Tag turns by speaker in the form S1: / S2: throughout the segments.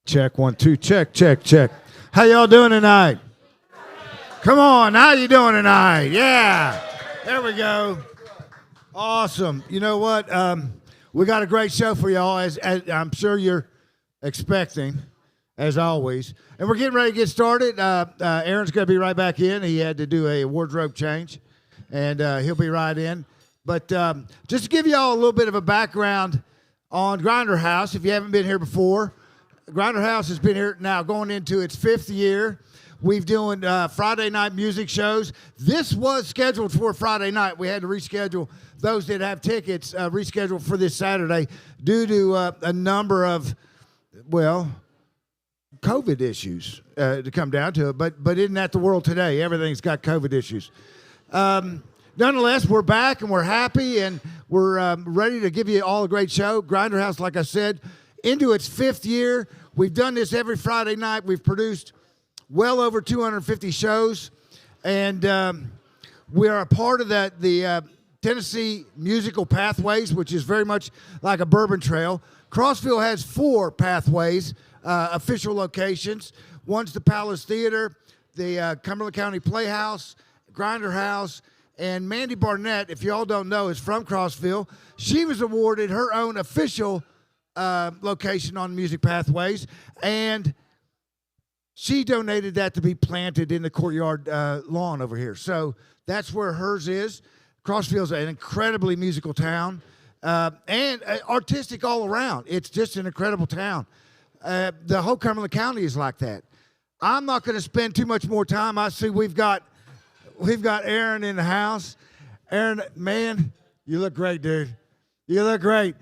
S1: Check, 1, 2, check, check, check. How y'all doing tonight? Come on, how you doing tonight? Yeah, there we go. Awesome. You know what? We got a great show for y'all, as I'm sure you're expecting, as always. And we're getting ready to get started. Aaron's going to be right back in. He had to do a wardrobe change, and he'll be right in. But just to give y'all a little bit of a background on Grinder House, if you haven't been here before, Grinder House has been here now going into its 5th year. We've doing Friday night music shows. This was scheduled for Friday night. We had to reschedule those that have tickets, rescheduled for this Saturday due to a number of, well, COVID issues to come down to it. But isn't that the world today? Everything's got COVID issues. Nonetheless, we're back and we're happy and we're ready to give you all a great show. Grinder House, like I said, into its 5th year. We've done this every Friday night. We've produced well over 250 shows, and we are a part of the Tennessee Musical Pathways, which is very much like a bourbon trail. Crossville has 4 pathways, official locations. One's the Palace Theater, the Cumberland County Playhouse, Grinder House, and Mandy Barnett, if you all don't know, is from Crossville. She was awarded her own official location on Music Pathways, and she donated that to be planted in the courtyard lawn over here. So that's where hers is. Crossville's an incredibly musical town and artistic all around. It's just an incredible town. The whole Cumberland County is like that. I'm not going to spend too much more time. I see we've got Aaron in the house. Aaron, man, you look great, dude. You look great.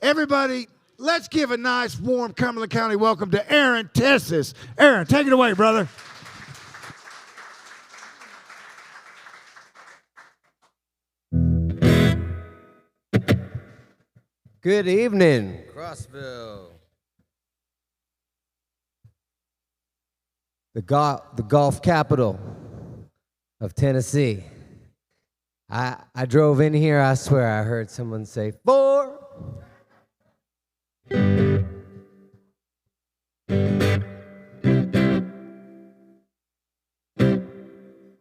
S1: Everybody, let's give a nice, warm Cumberland County welcome to Aaron Tessis. Aaron, take it away, brother.
S2: Good evening, Crossville. The golf capital of Tennessee. I drove in here, I swear I heard someone say 4.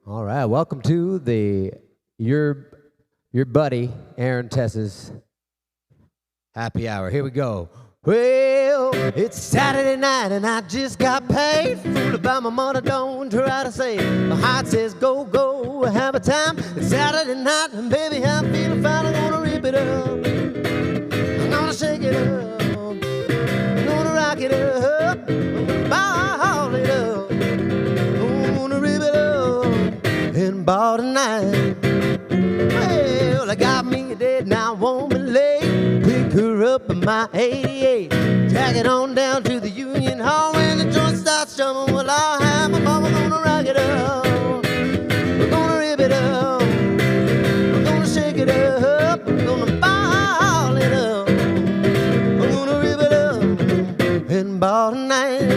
S2: All right, welcome to your buddy Aaron Tess's happy hour. Here we go. Well, it's Saturday night and I just got paid. Fool about my money, don't try to save. My heart says go, go, have a time. It's Saturday night and baby I'm feeling fine. I'm gonna rip it up, I'm gonna shake it up, I'm gonna rock it up, I'm gonna ball it up, I'm gonna rip it up and ball tonight. Well, I got me a date, now I won't be late. Pick her up in my 88, drag it on down to the Union Hall. When the joint starts jumping, well, I'll have my mama gonna rock it up. We're gonna rip it up, we're gonna shake it up, we're gonna ball it up, we're gonna rip it up and ball tonight.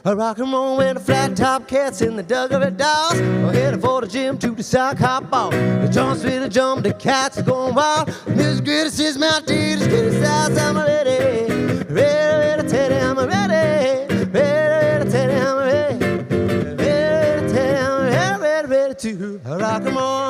S2: I rock and roll with the flat top cats in the dug of the dolls. I'm headed for the gym to the sock hop ball. The joints with the jump, the cats are going wild. Music criticism out there, just criticize. I'm ready, ready to tell you I'm ready, ready to tell you I'm ready, ready to tell you I'm ready, ready to rock and roll.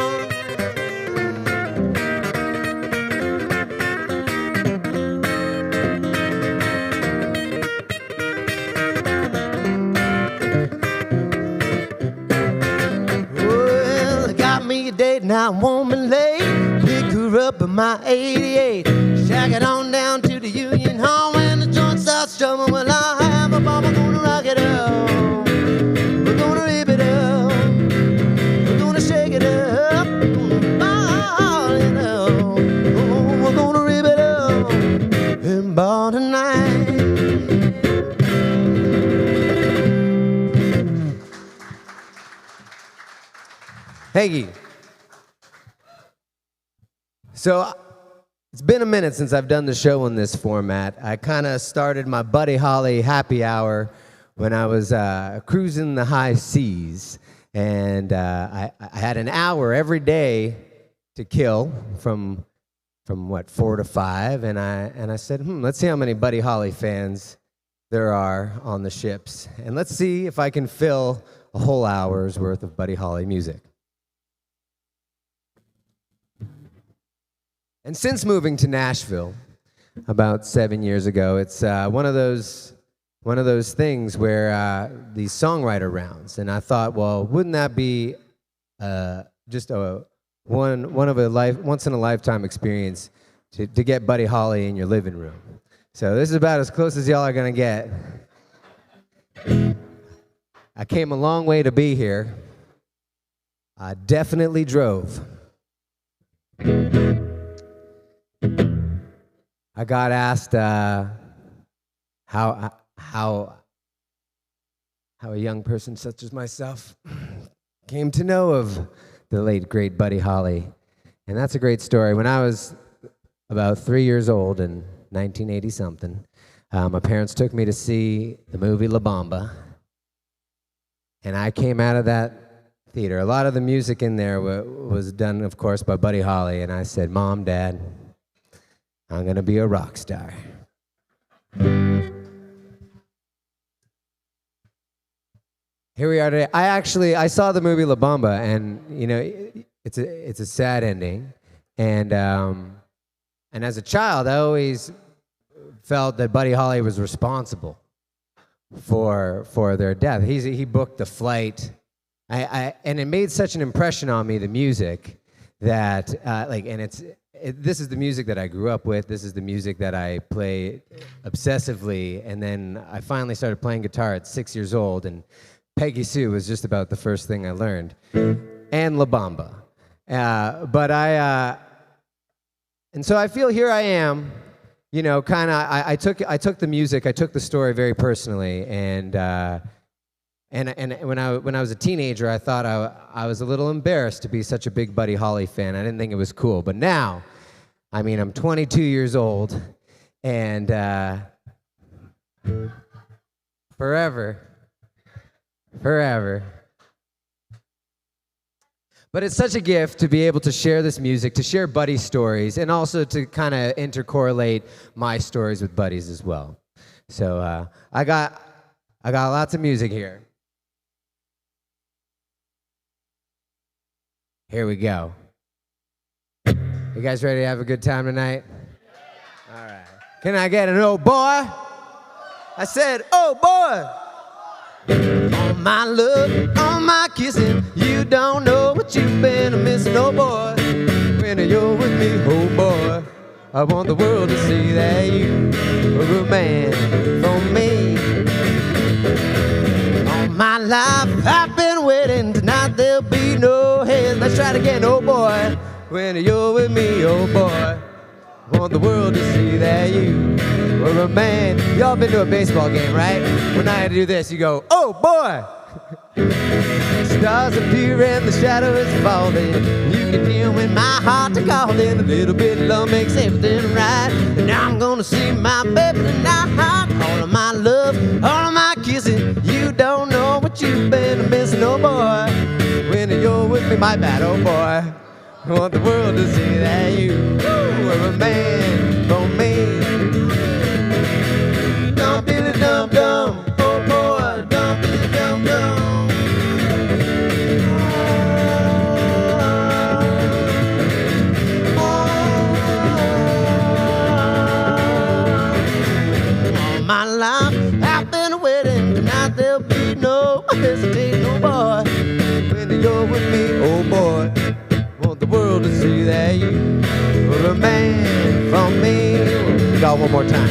S2: Now I'm home and late, pick her up in my 88, shag it on down to the Union Hall. When the joint starts strumming, well, I'll have my mama gonna rock it up. We're gonna rip it up, we're gonna shake it up, we're gonna ball it up, oh, we're gonna rip it up and ball tonight. Hey. So it's been a minute since I've done the show in this format. I kind of started my Buddy Holly happy hour when I was cruising the high seas. And I had an hour every day to kill from 4 to 5. And I said, let's see how many Buddy Holly fans there are on the ships. And let's see if I can fill a whole hour's worth of Buddy Holly music. And since moving to Nashville about 7 years ago, it's one of those things where these songwriter rounds, and I thought, well, wouldn't that be just a once in a lifetime experience to get Buddy Holly in your living room? So this is about as close as y'all are gonna get. I came a long way to be here. I definitely drove. I got asked how a young person such as myself came to know of the late, great Buddy Holly. And that's a great story. When I was about 3 years old in 1980-something, my parents took me to see the movie La Bamba. And I came out of that theater. A lot of the music in there was done, of course, by Buddy Holly. And I said, Mom, Dad, I'm going to be a rock star. Here we are today. I saw the movie La Bamba, and it's a sad ending. And as a child, I always felt that Buddy Holly was responsible for their death. He booked the flight, and it made such an impression on me, the music, that this is the music that I grew up with. This is the music that I play obsessively, and then I finally started playing guitar at 6 years old, and Peggy Sue was just about the first thing I learned, and La Bamba. And so I feel here I am, kind of. I took the music, I took the story very personally, and when I was a teenager, I thought I was a little embarrassed to be such a big Buddy Holly fan. I didn't think it was cool, but now, I'm 22 years old, and forever. But it's such a gift to be able to share this music, to share Buddy's stories, and also to kind of intercorrelate my stories with Buddy's as well. So I got lots of music here. Here we go. You guys ready to have a good time tonight? All right. Can I get an oh boy? I said, oh boy. All my love, all my kissing, you don't know what you've been missing, oh boy. When you're with me, oh boy, I want the world to see that you are a man for me. All my life, I've been waiting, tonight there'll be no hell. Let's try it again, oh boy. When you're with me, oh boy, I want the world to see that you are a man. Y'all been to a baseball game, right? When I do this, you go, oh boy. Stars appear and the shadow is falling. You can hear when my heart's calling. A little bit of love makes everything right. And now I'm gonna see my baby tonight. All of my love, all of my kissing. You don't know what you've been missing, oh boy. When you're with me, my bad, oh boy. I want the world to see that you are a man for me. Dum diddy dum dum, oh boy, dum diddy dum dum. All my life I've been waiting, tonight there'll be no hesitation, oh boy. When you're with me, oh boy. The world to see that you are a man for me. Y'all, one more time.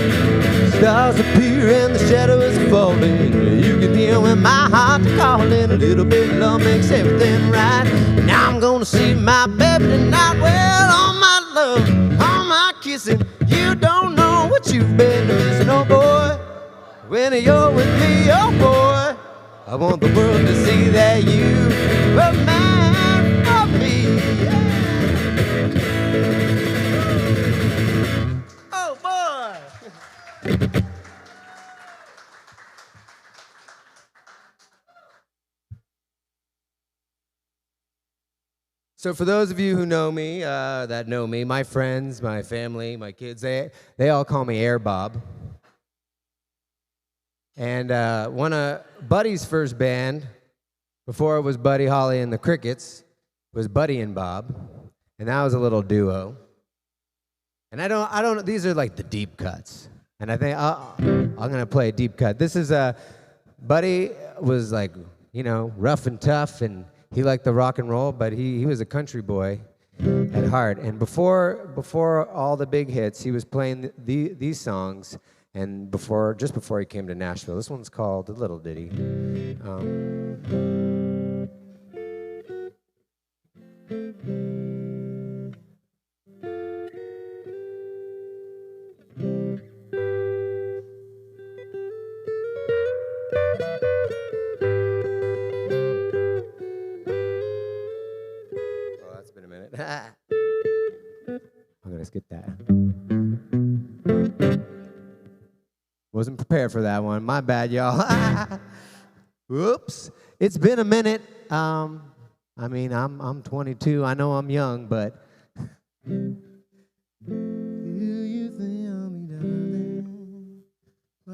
S2: Stars appear and the shadow is falling. You can hear when my heart's calling. A little bit of love makes everything right. Now I'm gonna see my baby tonight. Well, all my love, all my kissing. You don't know what you've been missing, oh boy. When you're with me, oh boy, I want the world to see that you are a man. So for those of you who know me, my friends, my family, my kids, they all call me Air Bob. And one of Buddy's first band, before it was Buddy Holly and the Crickets, was Buddy and Bob, and that was a little duo. And I don't. These are like the deep cuts, and I think I'm gonna play a deep cut. This is Buddy was like, rough and tough, and he liked the rock and roll, but he was a country boy at heart. And before all the big hits, he was playing these songs. And just before he came to Nashville, this one's called "A Little Ditty." I'm gonna skip that. Wasn't prepared for that one. My bad, y'all. Whoops. It's been a minute. I'm 22. I know I'm young, but. Do you think I'll be darling? I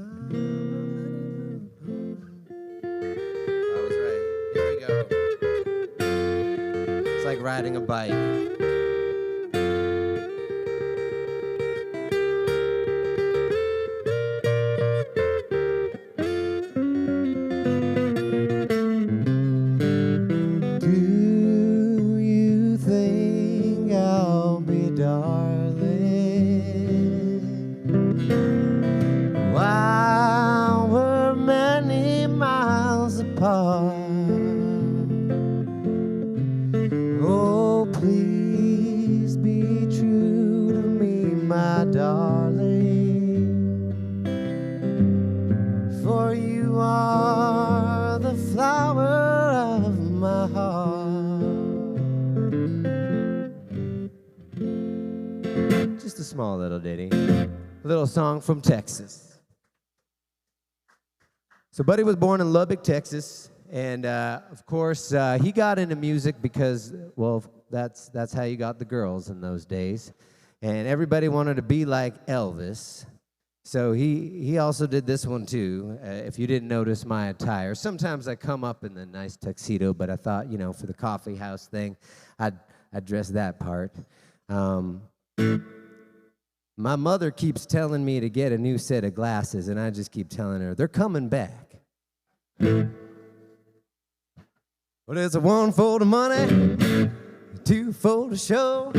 S2: was right. Here we go. It's like riding a bike. Oh, please be true to me, my darling, for you are the flower of my heart. Just a small little ditty, a little song from Texas. So Buddy was born in Lubbock, Texas, and of course he got into music because, well, that's how you got the girls in those days, and everybody wanted to be like Elvis. So he also did this one too. If you didn't notice my attire, sometimes I come up in the nice tuxedo, but I thought, for the coffee house thing, I'd dress that part. My mother keeps telling me to get a new set of glasses, and I just keep telling her, they're coming back. Well, it's a one for the money, two for the show.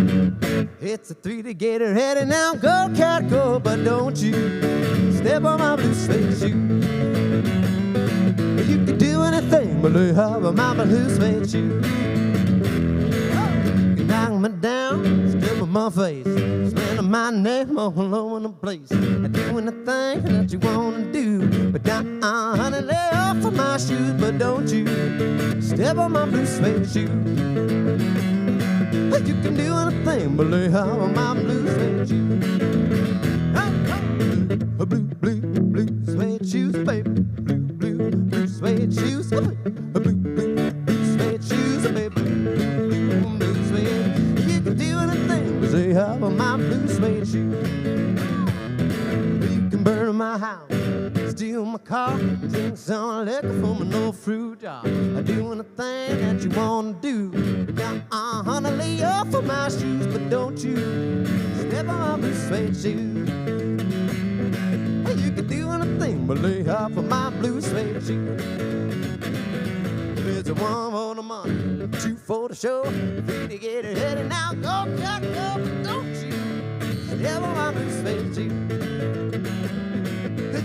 S2: It's a three to get her headed now. Go, cat, go, but don't you step on my blue suede shoe. You can do anything but lay off of my blue suede shoe. You knock me down, step on my face, spending my name all over the place. I do anything that you wanna do, but honey, lay off of my shoes, but don't you step on my blue suede shoe. You can do anything but lay off of my blue suede shoe. Blue suede shoes, baby. Blue suede shoes, blue suede shoes, baby. Blue suede. You can do anything but lay off of my blue suede shoe. You can burn my house, steal my car, drink some liquor from an old fruit jar. I do anything that you wanna do. Honey, lay off of my shoes, but don't you step on my blue suede shoes. You can do anything but lay off of my blue suede shoes. It's a one for the money, two for the show, three to get her headed now. Go, Jack, go, but don't you step on my blue suede shoes.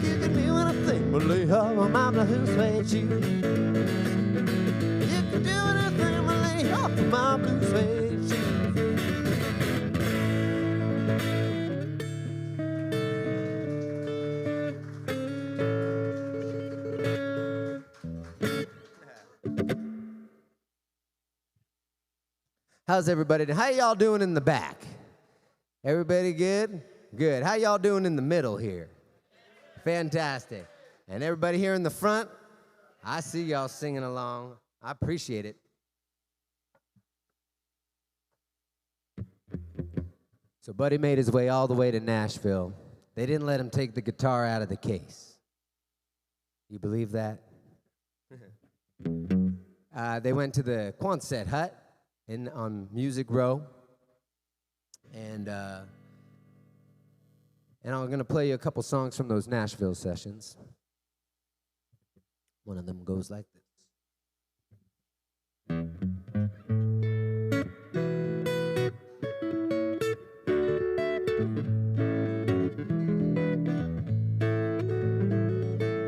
S2: You can do anything but lay off of my blue suede shoes. You can do anything but lay off of my blue suede shoes. How's everybody doing? How y'all doing in the back? Everybody good? Good. How y'all doing in the middle here? Fantastic. And everybody here in the front, I see y'all singing along. I appreciate it. So Buddy made his way all the way to Nashville. They didn't let him take the guitar out of the case. You believe that? They went to the Quonset hut on Music Row. And I'm going to play you a couple songs from those Nashville sessions. One of them goes like this.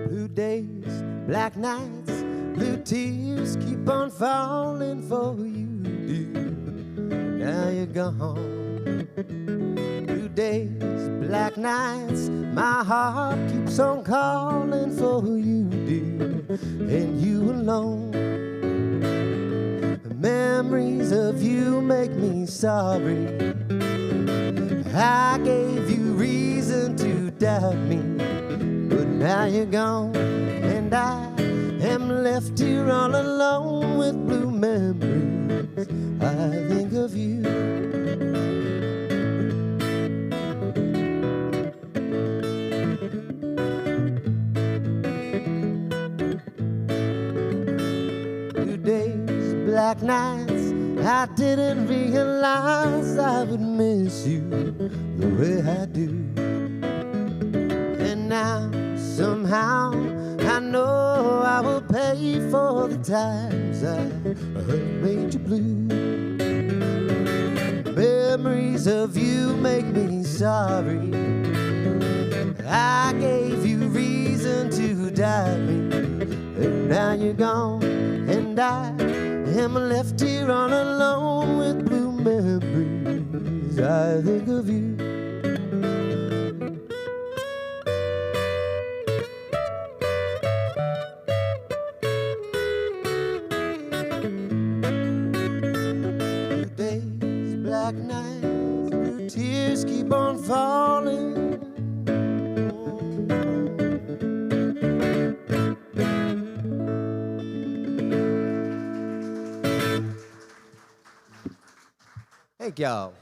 S2: Blue days, black nights, blue tears keep on falling for you, dear. Now you're gone. Blue days, black nights, my heart keeps on calling for you, dear, and you alone. The memories of you make me sorry. I gave you reason to doubt me, but now you're gone, and I am left here all alone with blue memories. I think of you. Blue days, black nights, I didn't realize I would miss you the way I do. And now, somehow, I know I will pay for the times I made you blue. Memories of you make me sorry. I gave you reason to doubt me, and now you're gone, and I am left here all alone with blue memories. I think of you. Blue days, black nights, blue tears keep on falling. Thank y'all.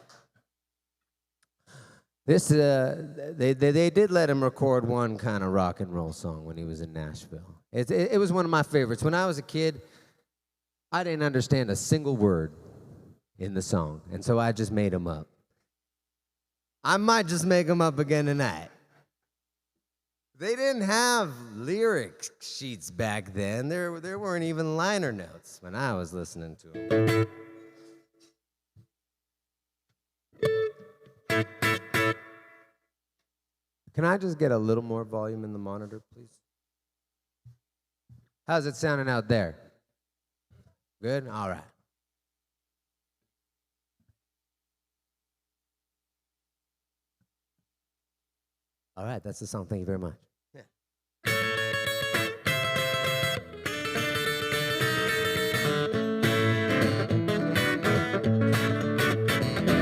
S2: This they did let him record one kind of rock and roll song when he was in Nashville. It was one of my favorites. When I was a kid, I didn't understand a single word in the song, and so I just made them up. I might just make them up again tonight. They didn't have lyric sheets back then. There weren't even liner notes when I was listening to them. Can I just get a little more volume in the monitor, please? How's it sounding out there? Good? All right. All right, that's the song. Thank you very much. Yeah.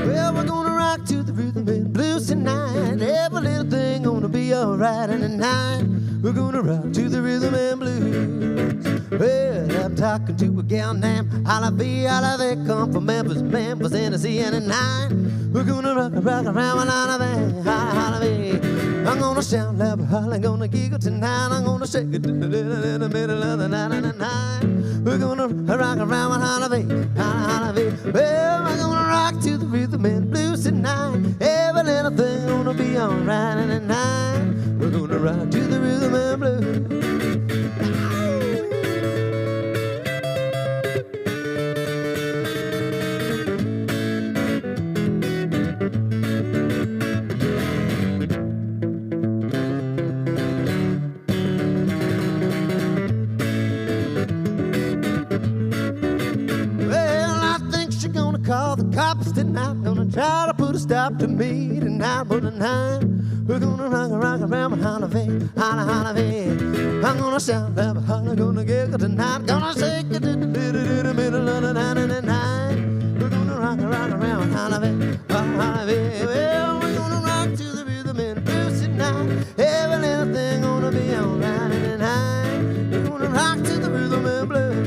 S2: Well, we're gonna rock to the rhythm and blues tonight. Every little thing gonna be alright. And tonight we're gonna rock to the rhythm and blues. Well, I'm talking to a gal named Olive, come from Memphis, Tennessee. And tonight we're gonna rock around with Olive. I'm gonna shout loud, I'm gonna giggle tonight. I'm gonna shake it in the middle of the night. And tonight we're gonna rock around with Olive. Well, we're gonna rock to the rhythm and blues tonight. Every little thing gonna be alright. And tonight we're gonna rock to the rhythm and blues. Call the cops tonight, gonna try to put a stop to me tonight, but tonight we're gonna rock around with Holiday. I'm gonna shout loud, I'm gonna giggle tonight, gonna shake it in the middle of the night, and tonight we're gonna rock around with Holiday. Well, we're gonna rock to the rhythm and blues tonight. Every little thing gonna be alright, and tonight we're gonna rock to the rhythm and blues.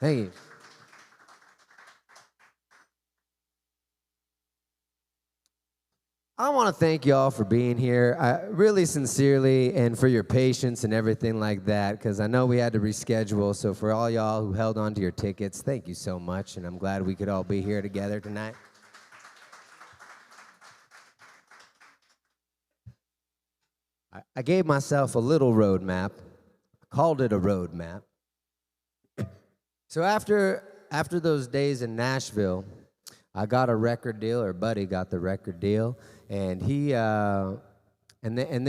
S2: Thank you. I want to thank y'all for being here, really sincerely, and for your patience and everything like that, because I know we had to reschedule. So for all y'all who held on to your tickets, thank you so much, and I'm glad we could all be here together tonight. I gave myself a little roadmap, called it a roadmap. So after those days in Nashville, I got a record deal, or Buddy got the record deal, and they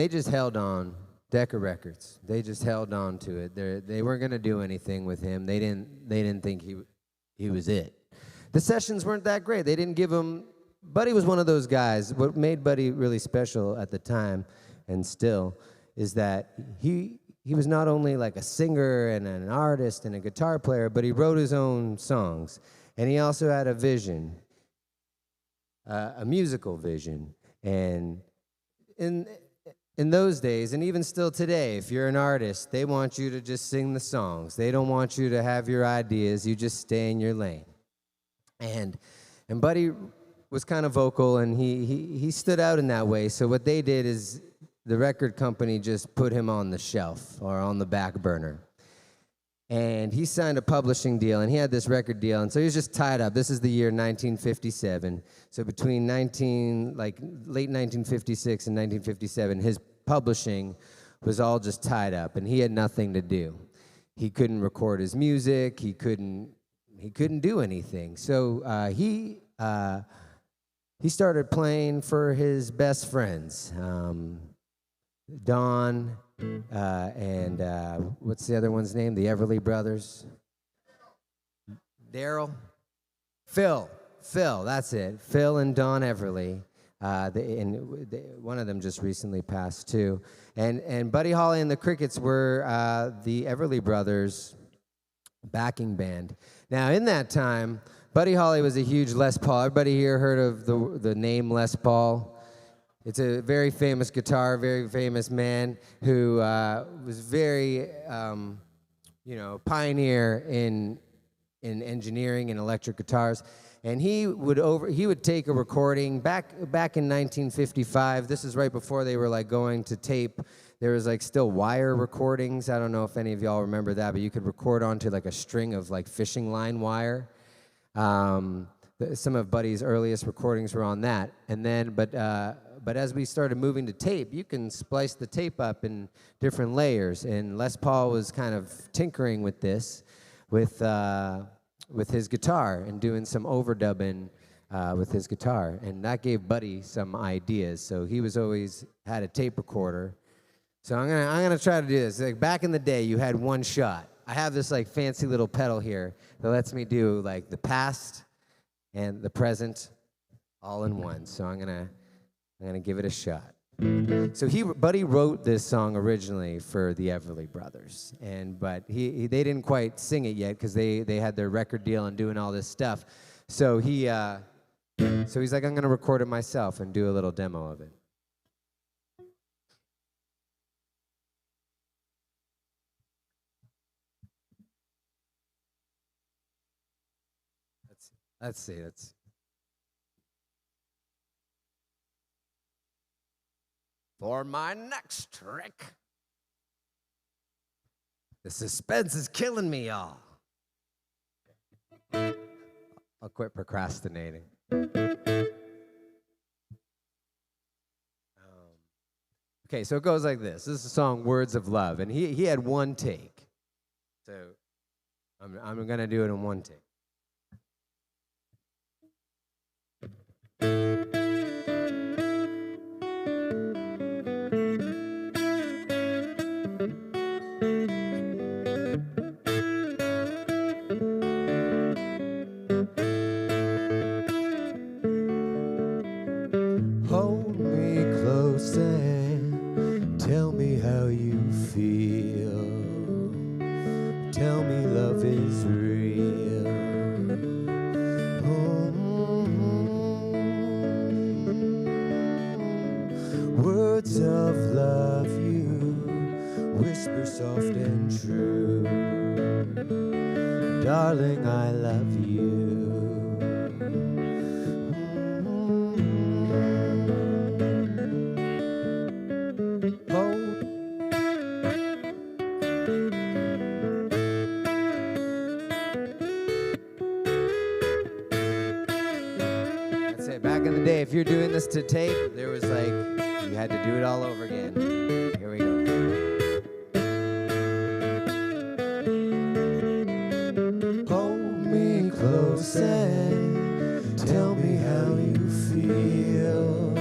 S2: just held on. Decca Records, they just held on to it. They weren't gonna do anything with him. They didn't think he was it. The sessions weren't that great. They didn't give him. Buddy was one of those guys. What made Buddy really special at the time, and still, is that he was not only like a singer and an artist and a guitar player, but he wrote his own songs, and he also had a vision. A musical vision. And in those days, and even still today, if you're an artist, they want you to just sing the songs. They don't want you to have your ideas. You just stay in your lane. And Buddy was kind of vocal, and he stood out in that way. So what they did is the record company just put him on the shelf or on the back burner. And he signed a publishing deal, and he had this record deal, and so he was just tied up. This is the year 1957. So between late 1956 and 1957, his publishing was all just tied up, and he had nothing to do. He couldn't record his music. He couldn't do anything. So he started playing for his best friends, Don. And what's the other one's name? The Everly Brothers. Daryl? Phil, that's it. Phil and Don Everly. One of them just recently passed, too. And Buddy Holly and the Crickets were the Everly Brothers' backing band. Now, in that time, Buddy Holly was a huge Les Paul. Everybody here heard of the name Les Paul? It's a very famous guitar, very famous man who was very, pioneer in engineering and electric guitars. And he would take a recording back in 1955. This is right before they were like going to tape. There was like still wire recordings. I don't know if any of y'all remember that, but you could record onto like a string of like fishing line wire. Some of Buddy's earliest recordings were on that, and then but as we started moving to tape, you can splice the tape up in different layers. And Les Paul was kind of tinkering with this, with his guitar and doing some overdubbing with his guitar. And that gave Buddy some ideas. So he was always had a tape recorder. So I'm gonna try to do this. Like back in the day, you had one shot. I have this like fancy little pedal here that lets me do like the past and the present all in one. So I'm gonna give it a shot. So Buddy wrote this song originally for the Everly Brothers, but they didn't quite sing it yet because they had their record deal and doing all this stuff. So he's like, I'm gonna record it myself and do a little demo of it. Let's see. For my next trick. The suspense is killing me, y'all. I'll quit procrastinating. Okay, so it goes like this. This is a song, Words of Love, and he had one take. So I'm going to do it in one take. Hold me close and tell me how you feel. Tell me love is real. Words of love you whisper soft and true. Darling, I love you. That's it. Back in the day, if you're doing this to tape, there was like, you had to do it all over again. Here we go. Hold me close and tell me how you feel.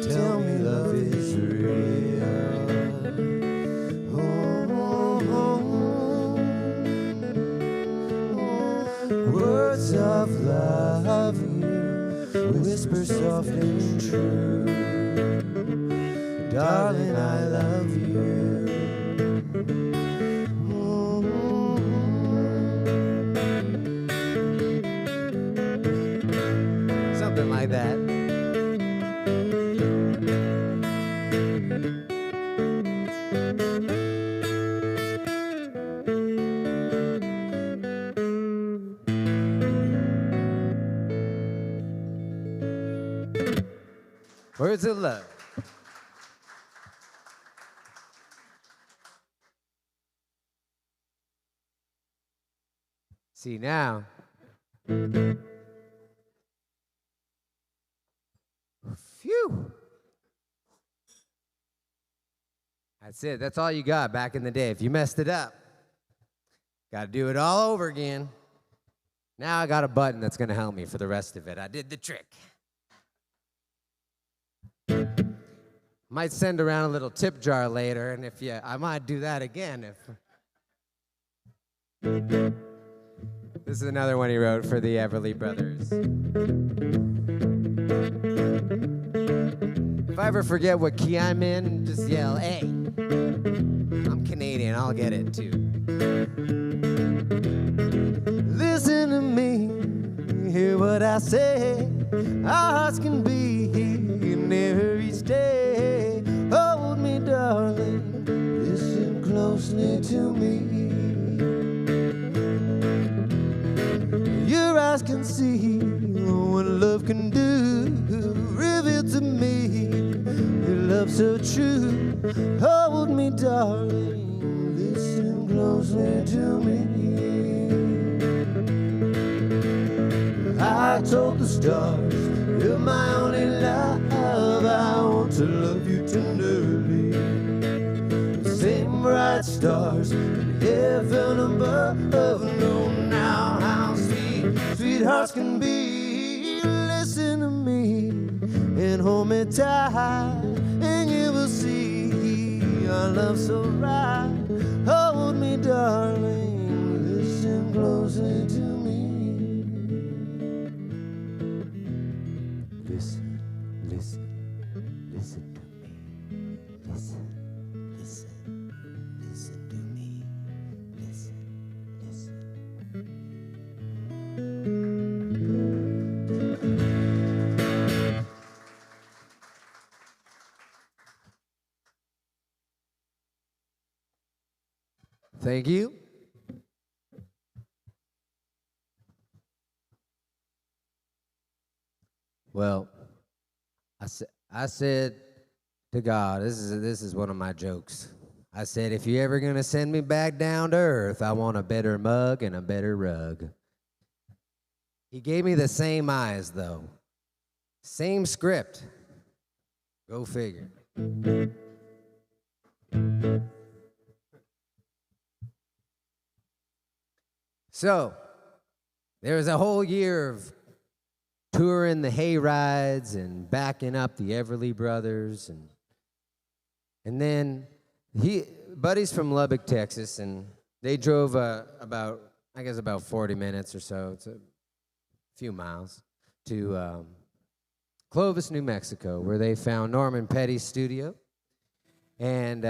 S2: Tell me love is real. Words of love you whisper soft and true. Darling, I love you. Something like that. Words of love. See now. Phew. That's it. That's all you got back in the day. If you messed it up, got to do it all over again. Now I got a button that's going to help me for the rest of it. I did the trick. Might send around a little tip jar later, and if you, I might do that again. This is another one he wrote for the Everly Brothers. If I ever forget what key I'm in, just yell, "Hey!" I'm Canadian, I'll get it too. Listen to me, hear what I say. Our hearts can be near each day. Hold me, darling, listen closely to me. Your eyes can see what love can do. Reveal to me your love so true. Hold me, darling, listen closely to me. I told the stars, you're my only love. I want to love you tenderly. The same bright stars in heaven above know now how sweethearts can be. Listen to me and hold me tight, and you will see our love so right. Hold me, darling, listen closely to me. Listen, listen, listen to me. Listen, listen, listen to me. Listen, listen. Thank you. Well, I said to God, this is one of my jokes. I said, if you're ever gonna send me back down to earth, I want a better mug and a better rug. He gave me the same eyes, though. Same script. Go figure. So, there was a whole year of touring the hay rides and backing up the Everly Brothers, and then buddies from Lubbock, Texas, and they drove about 40 minutes or so. It's a few miles to Clovis, New Mexico, where they found Norman Petty's studio. And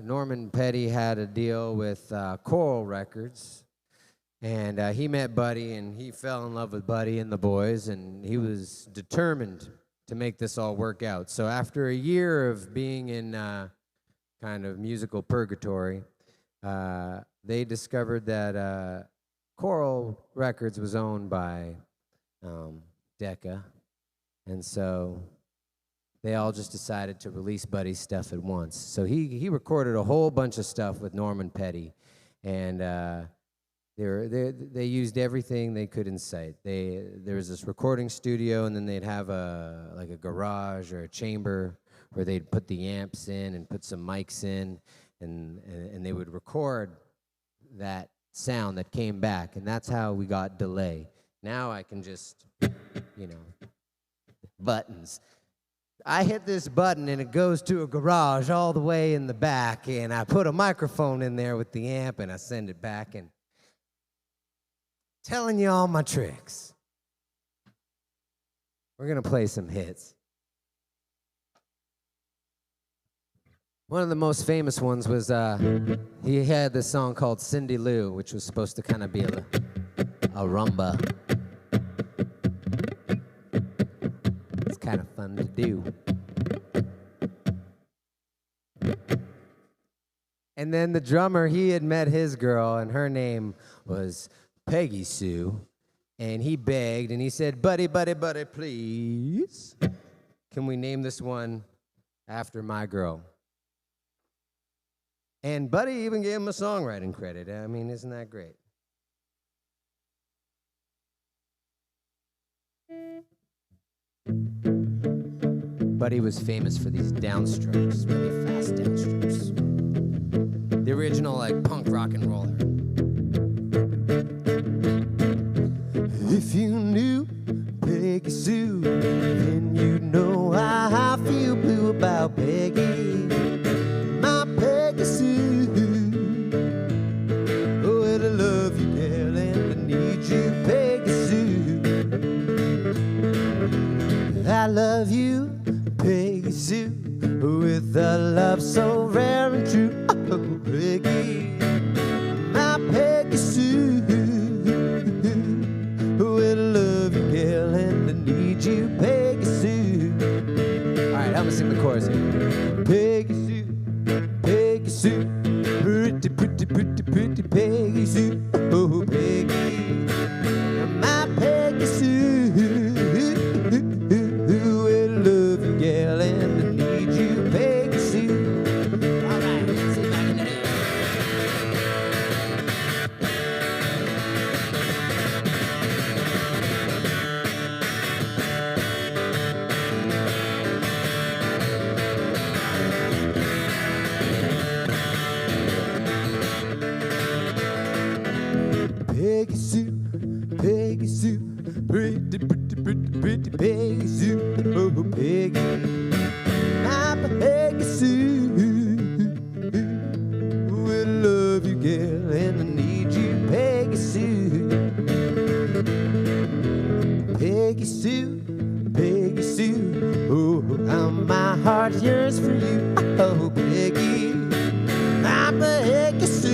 S2: Norman Petty had a deal with Coral Records. And he met Buddy, and he fell in love with Buddy and the boys, and he was determined to make this all work out. So after a year of being in kind of musical purgatory, they discovered that Coral Records was owned by Decca, and so they all just decided to release Buddy's stuff at once. So he recorded a whole bunch of stuff with Norman Petty, and they used everything they could in sight. There was this recording studio, and then they'd have like a garage or a chamber where they'd put the amps in and put some mics in, and they would record that sound that came back, and that's how we got delay. Now I can just, buttons. I hit this button and it goes to a garage all the way in the back, and I put a microphone in there with the amp and I send it back, and telling you all my tricks. We're gonna play some hits. One of the most famous ones was he had this song called Cindy Lou, which was supposed to kind of be a rumba. It's kind of fun to do. And then the drummer, he had met his girl, and her name was Peggy Sue, and he begged, and he said, buddy, please, can we name this one after my girl? And Buddy even gave him a songwriting credit. I mean, isn't that great? Buddy was famous for these downstrokes, really fast downstrokes. The original, like, punk rock and roller. If you knew Peggy Sue, then you'd know how I feel blue about Peggy. My Peggy Sue. Oh, I love you, girl, and I need you, Peggy Sue. I love you, Peggy Sue, with a love so rare and true. Oh, Peggy, my Peggy Sue. Oh, I love you, girl, and I need you, Peggy Sue. All right, I'm gonna sing the chorus here. Peggy Sue, Peggy Sue, pretty, pretty, pretty, pretty Peggy Sue. Oh, Peggy, my Peggy Sue. I love you, girl, and I need you, Peggy Sue. All right, let's see if I can do it. Peggy Sue, Peggy Sue, pretty, pretty, pretty, pretty Peggy Sue. Oh, Peggy, my Peggy Sue. I love you, girl, and I need you, Peggy Sue. Peggy Sue, Peggy Sue. Oh, how my heart yearns for you. Oh, Peggy, my Peggy Sue.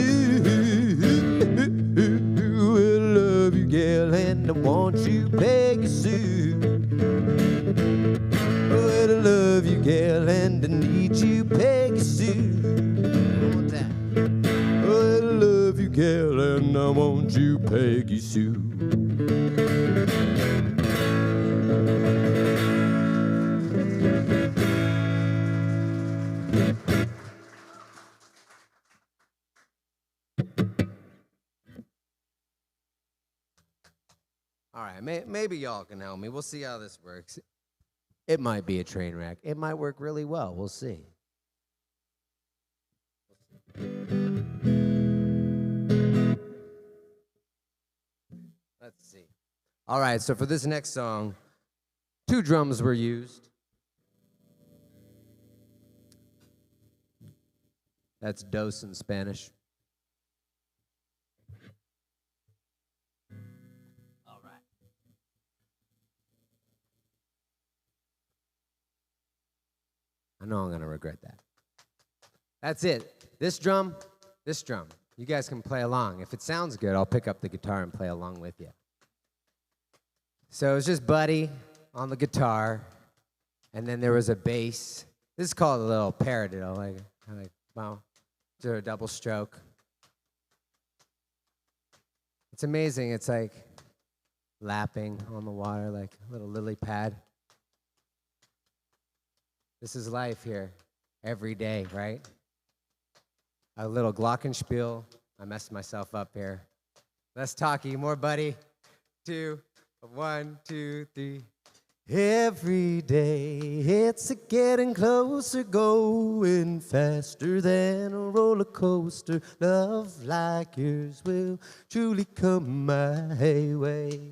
S2: I love you, girl, and I want you, Peggy Sue. Oh, I love you, girl, and I need you, Peggy Sue. One more time. Oh, I love you, girl, and I want you, Peggy Sue. All right, maybe y'all can help me. We'll see how this works. It might be a train wreck. It might work really well. We'll see. Let's see. All right, so for this next song, 2 drums were used. That's dos in Spanish. All right. I know I'm going to regret that. That's it. This drum. You guys can play along. If it sounds good, I'll pick up the guitar and play along with you. So it's just Buddy on the guitar, and then there was a bass. This is called a little paradiddle, like wow, do a double stroke. It's amazing. It's like lapping on the water like a little lily pad. This is life here every day, right? A little glockenspiel. I messed myself up here. Less talky, more buddy. 2, 1, 2, 3. Every day it's a getting closer, going faster than a roller coaster. Love like yours will truly come my way.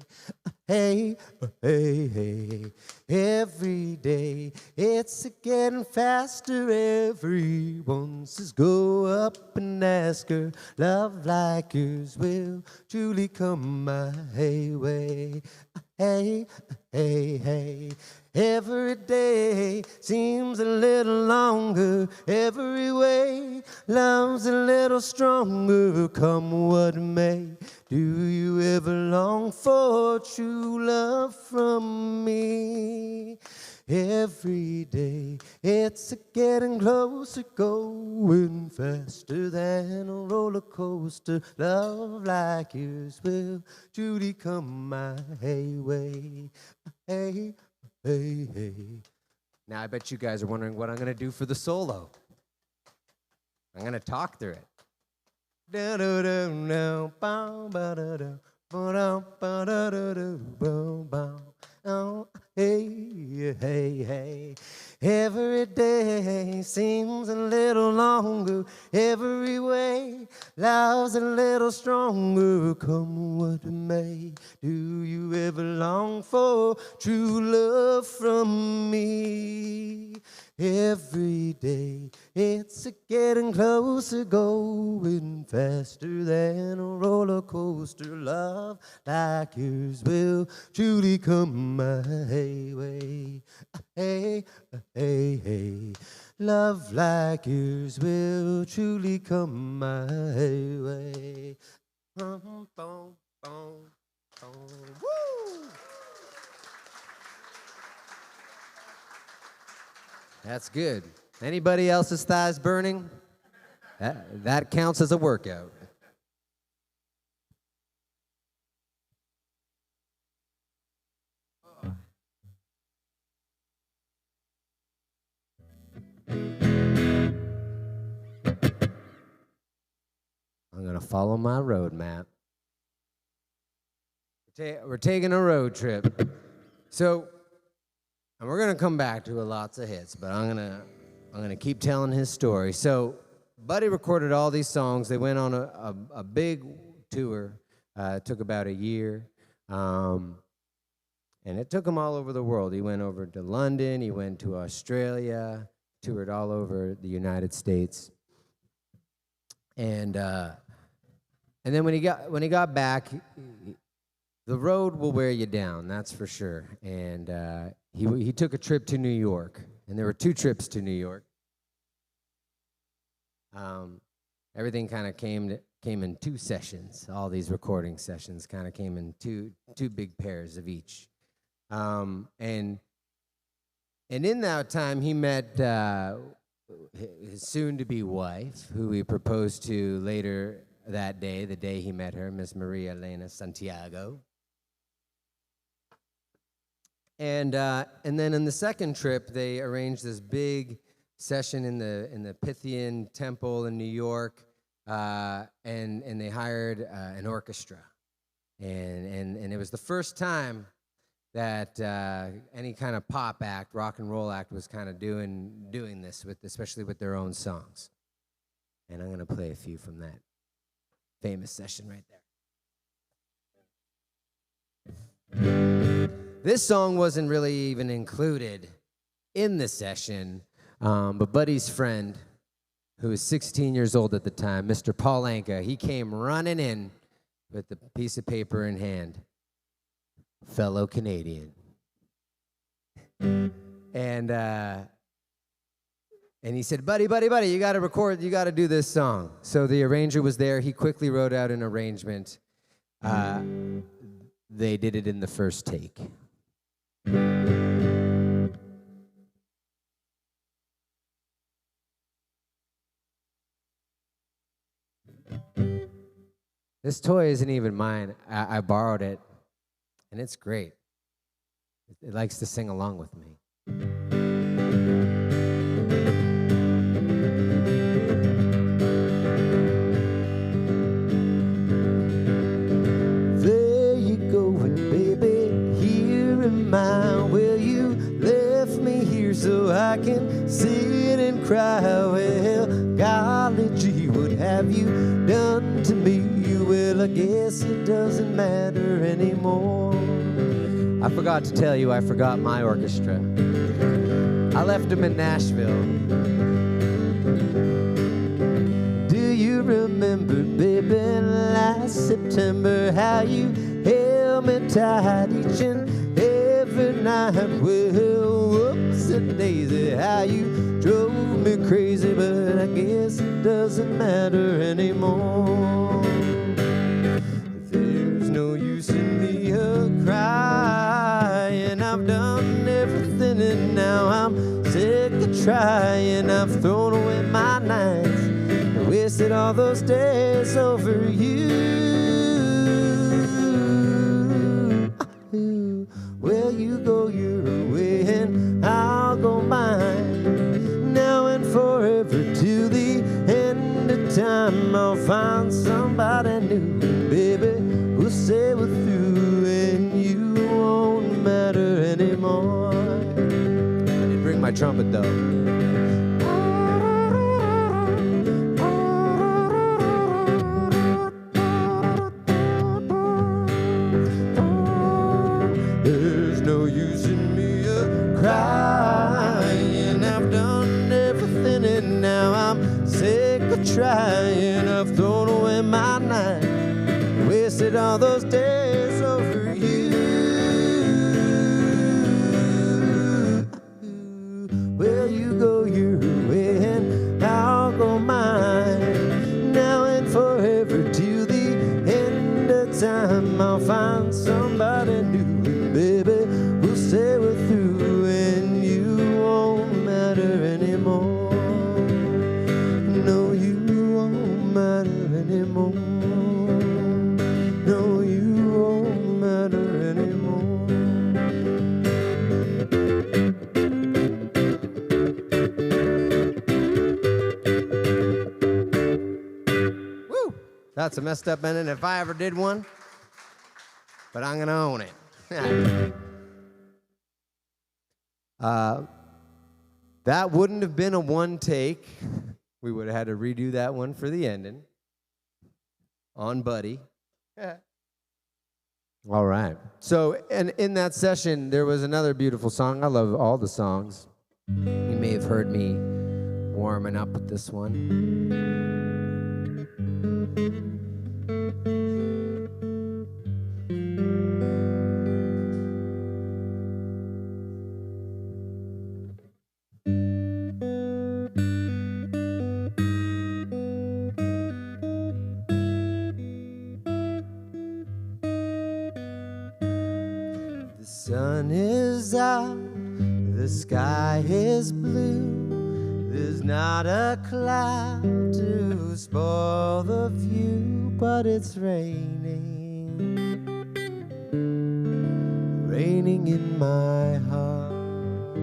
S2: Hey, hey, hey. Every day it's a getting faster. Everyone says go up and ask her. Love like yours will truly come my way. Hey, hey, hey. Every day seems a little longer. Every way love's a little stronger. Come what may. Do you ever long for true love from me? Every day it's a getting closer, going faster than a roller coaster. Love like yours will truly come my way. Hey, hey, hey. Now I bet you guys are wondering what I'm going to do for the solo. I'm going to talk through it. Oh, hey, hey, hey. Every day seems a little longer. Every way love's a little stronger. Come what may. Do you ever long for true love from me? Every day it's a getting closer, going faster than a roller coaster. Love like yours will truly come my way. Hey, hey, hey. Love like yours will truly come my way. Boom, boom, boom, boom. Woo! That's good. Anybody else's thighs burning? That counts as a workout. I'm going to follow my roadmap. We're taking a road trip. So, and we're going to come back to lots of hits, but I'm going to keep telling his story. So, Buddy recorded all these songs. They went on a big tour. It took about a year. And it took him all over the world. He went over to London. He went to Australia. Toured all over the United States. And then when he got back, the road will wear you down, that's for sure. And he took a trip to New York, and there were 2 trips to New York. Everything kind of came in 2 sessions. All these recording sessions kind of came in two big pairs of each. And in that time, he met his soon-to-be wife, who he proposed to later that day, the day he met her, Miss Maria Elena Santiago. And then in the second trip, they arranged this big session in the Pythian Temple in New York, and they hired an orchestra, and it was the first time that any kind of pop act, rock and roll act, was kind of doing this especially with their own songs. And I'm going to play a few from that famous session right there. This song wasn't really even included in the session, but Buddy's friend, who was 16 years old at the time, Mr. Paul Anka, he came running in with a piece of paper in hand. Fellow Canadian. And he said, buddy, you got to record, you got to do this song. So the arranger was there. He quickly wrote out an arrangement. They did it in the first take. This toy isn't even mine. I borrowed it, and it's great. It likes to sing along with me. There you going, baby, here am I. Well, you left me here so I can sit and cry. Well, golly gee, what have you done to me? Well, I guess it doesn't matter anymore. I forgot to tell you, I forgot my orchestra. I left them in Nashville. Do you remember, baby, last September, how you held me tight each and every night? Well, whoops and daisy, how you drove me crazy, but I guess it doesn't matter anymore. There's no use in me crying. I've done everything and now I'm sick of trying. I've thrown away my nights, wasted all those days over you. Well, you go your way and I'll go mine. Now and forever till the end of time, I'll find somebody new, baby, who'll say we're through and you won't matter anymore. I didn't bring my trumpet though. There's no use in me crying. I've done everything and now I'm sick of trying. I've thrown away my night, wasted all those days over you. Well, you go your way and I'll go mine. Now and forever till the end of time, I'll find somebody new, baby, who'll say we're through and you won't matter anymore. No, you won't matter anymore. No, you won't matter anymore. Woo! That's a messed up ending if I ever did one, but I'm gonna own it. That wouldn't have been a one take. We would have had to redo that one for the ending. On Buddy. All right. So, and in that session, there was another beautiful song. I love all the songs. You may have heard me warming up with this one. The sun is out, the sky is blue. There's not a cloud to spoil the view, but it's raining, raining in my heart.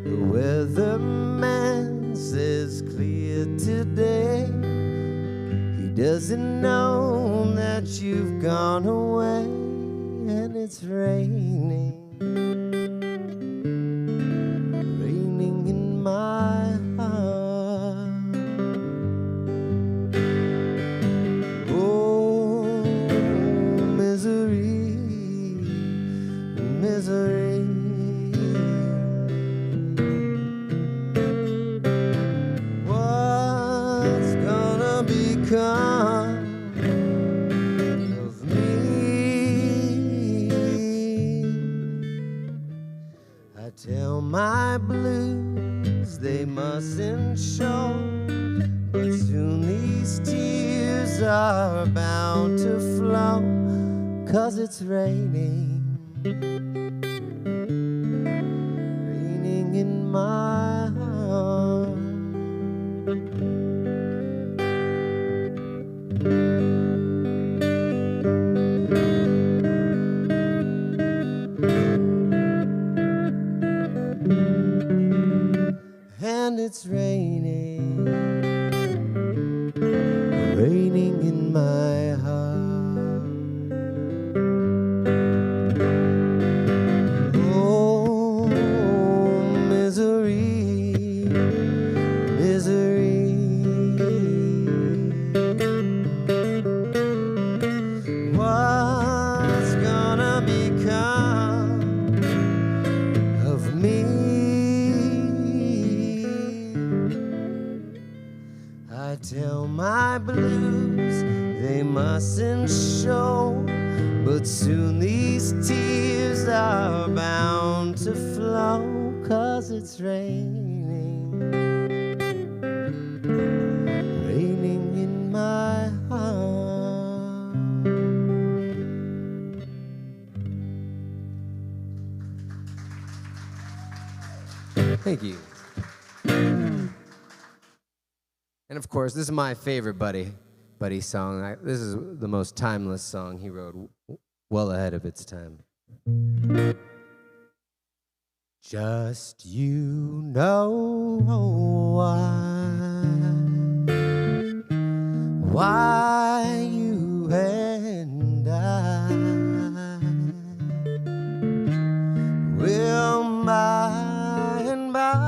S2: The weatherman says clear today. He doesn't know that you've gone away, and it's raining, raining in my heart. Oh, misery, misery. What's gonna become of me? I tell my blues they mustn't show, but soon these tears are bound to flow, 'cause it's raining, raining in my heart. tell my blues they mustn't show, but soon these tears are bound to flow, 'cause it's raining, raining in my heart. Thank you. And of course, this is my favorite Buddy song. This is the most timeless song he wrote, well ahead of its time. Just you know why you and I will by and by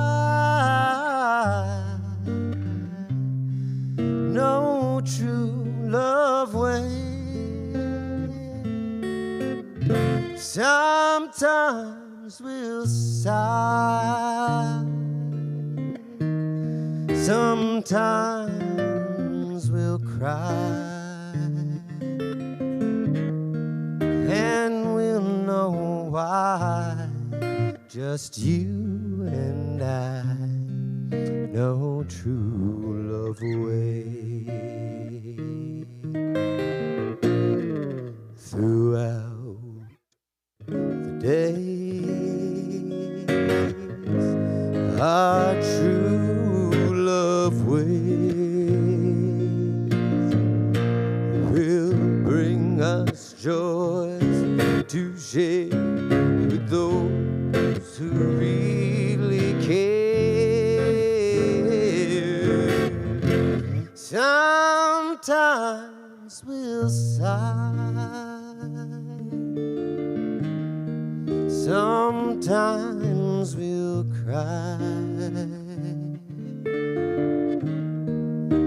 S2: no true love way. Sometimes we'll sigh, sometimes we'll cry, and we'll know why. Just you and I, no true love way. Throughout the days, our true love ways will bring us joys to share with those who really care. Sometimes we'll sigh, sometimes we'll cry,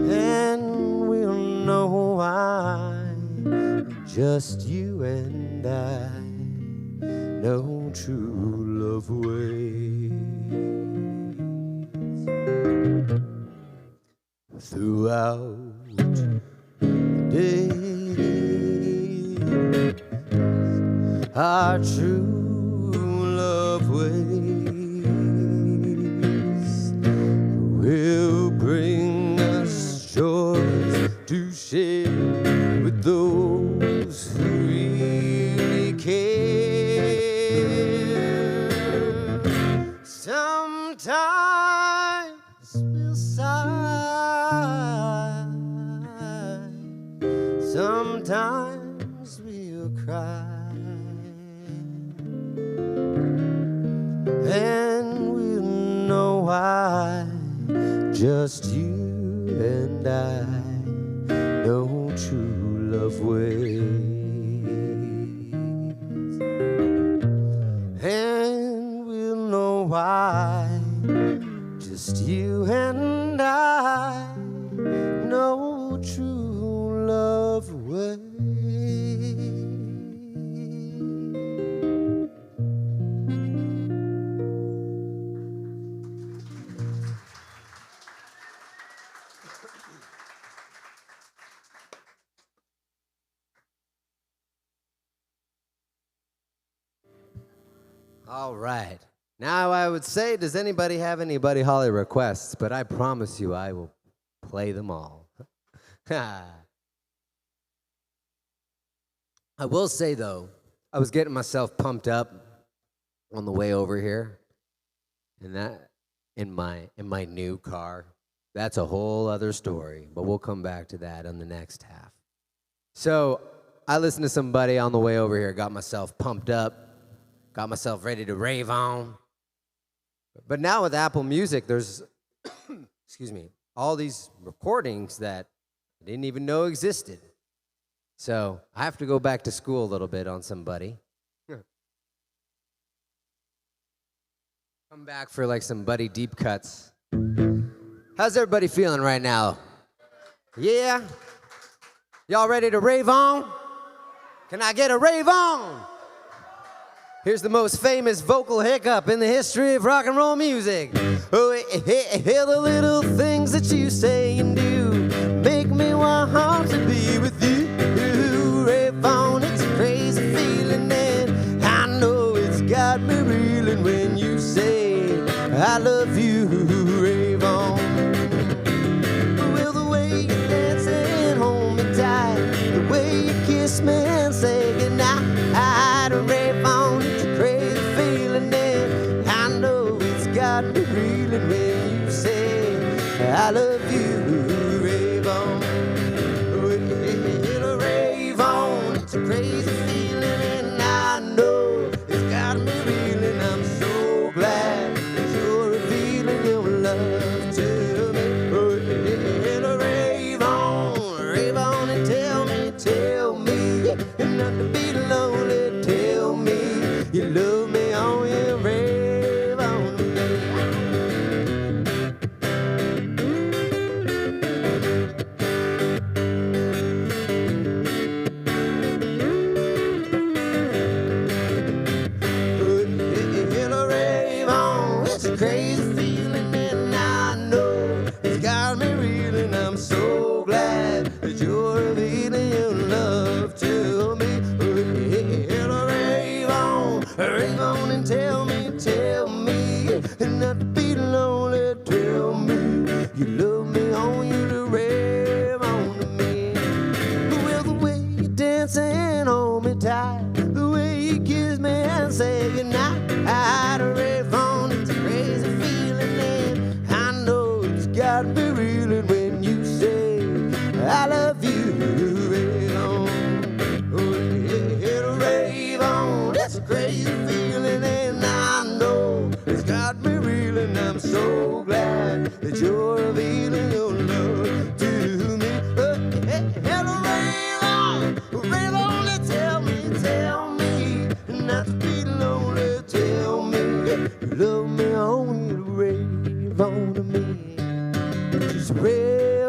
S2: and we'll know why. Just you and I, no true love ways. Throughout the days, our true love ways will bring us joys to share with those who really care. Sometimes we'll sigh, sometimes we'll cry, and we'll know why. Just you and I, no true love ways. And we'll know why. Just you and I, no true love way. All right. Now I would say, does anybody have any Buddy Holly requests? But I promise you I will play them all. I will say, though, I was getting myself pumped up on the way over here, and that in my new car. That's a whole other story, but we'll come back to that on the next half. So I listened to somebody on the way over here, got myself pumped up, got myself ready to rave on. But now with Apple Music, there's, excuse me, all these recordings that I didn't even know existed. So I have to go back to school a little bit on somebody. Come back for like some Buddy deep cuts. How's everybody feeling right now? Yeah? Y'all ready to rave on? Can I get a rave on? Here's the most famous vocal hiccup in the history of rock and roll music. Oh, hear the little things that you say and do.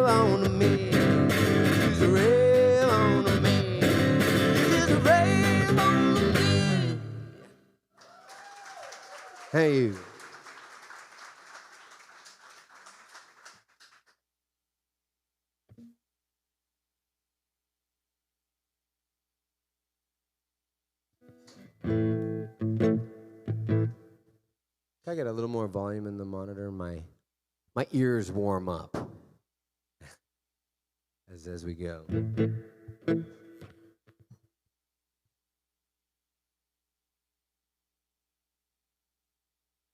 S2: real on me. She's real on me. She's real on me. Hey, you. Can I get a little more volume in the monitor? My ears warm up as we go.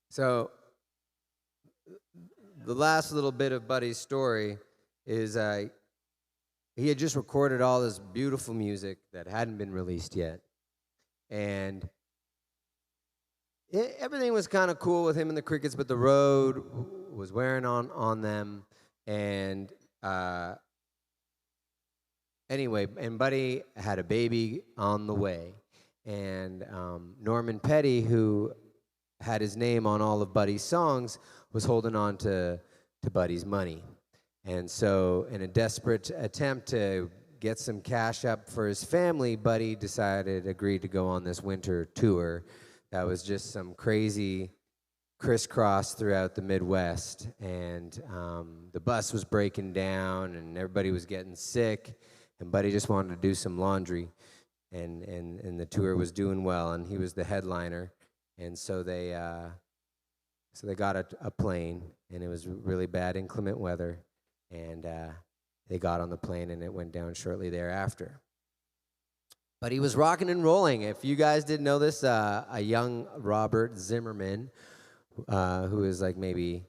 S2: So the last little bit of Buddy's story is he had just recorded all this beautiful music that hadn't been released yet. And everything was kind of cool with him and the Crickets, but the road was wearing on them. And anyway, and Buddy had a baby on the way. And Norman Petty, who had his name on all of Buddy's songs, was holding on to Buddy's money. And so in a desperate attempt to get some cash up for his family, Buddy agreed to go on this winter tour. That was just some crazy crisscross throughout the Midwest, and the bus was breaking down, and everybody was getting sick, and Buddy just wanted to do some laundry, and the tour was doing well, and he was the headliner, and so they got a plane, and it was really bad inclement weather, and they got on the plane, and it went down shortly thereafter. But he was rocking and rolling. If you guys didn't know this, a young Robert Zimmerman, who is like maybe,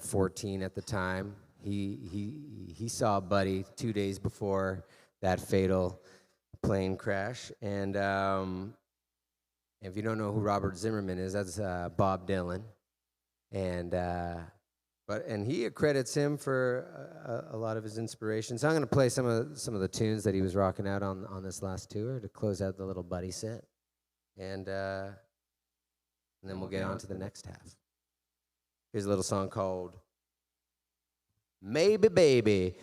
S2: 14 at the time, he saw Buddy 2 days before that fatal plane crash. And if you don't know who Robert Zimmerman is, that's Bob Dylan. And he accredits him for a lot of his inspiration. So I'm going to play some of the tunes that he was rocking out on this last tour to close out the little Buddy set, and then we'll get on to the next half. Here's a little song called "Maybe Baby."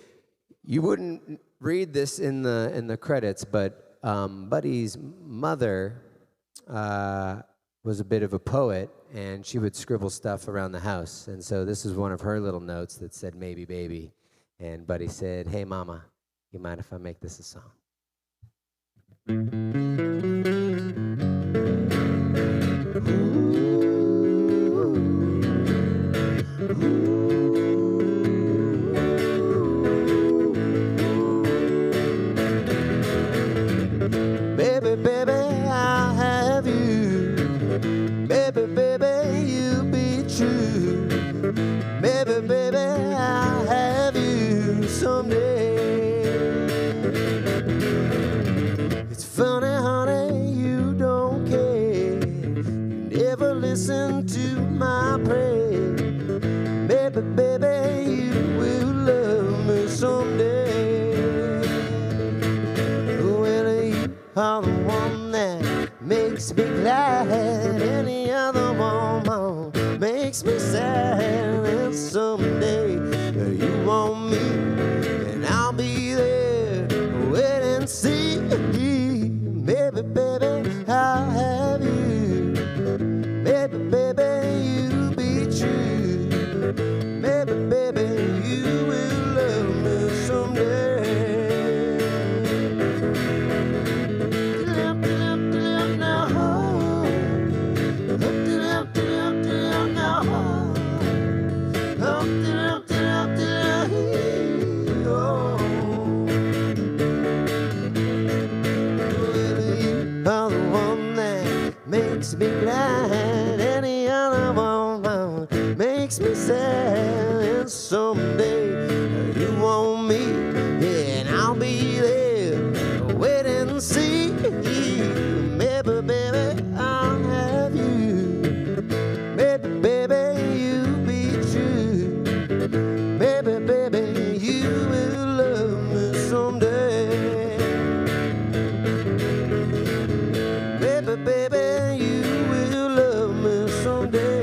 S2: You wouldn't read this in the credits, but Buddy's mother was a bit of a poet, and she would scribble stuff around the house. And so this is one of her little notes that said, "Maybe Baby." And Buddy said, "Hey, Mama, you mind if I make this a song?" Baby, baby, I'll have you. Baby, baby, you be true. Baby, baby, I'll have you someday. It's funny, honey, you don't care. You never listen to my prayer. Baby, baby, you will love me someday. Well, you are the one that makes me glad. Any other woman makes me sad. And someday you want me, and I'll be there. Wait and see. Baby, baby, I'll have you. Baby, baby, you be true. Baby, baby, you will love me someday. Makes me glad. Any other woman makes me sad. And someday you want me, yeah, and I'll be there. Wait and see. Baby, baby, I'll have you. Baby, baby, you be true. Baby, baby, you will love me someday. Baby, baby, you will love me someday.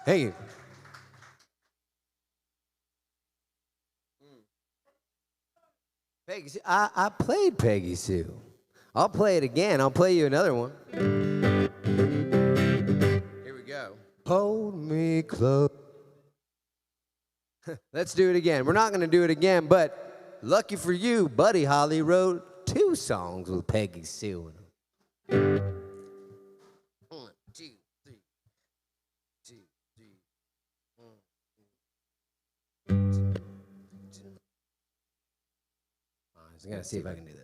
S2: Hey. Peggy Sue. I played Peggy Sue. I'll play it again. I'll play you another one. Here we go. Hold me close. Let's do it again. We're not going to do it again, but lucky for you, Buddy Holly wrote 2 songs with Peggy Sue in them. 1, 2, 3. 2, 3. 1, 2, 2. All right, so I got to see if I can do this.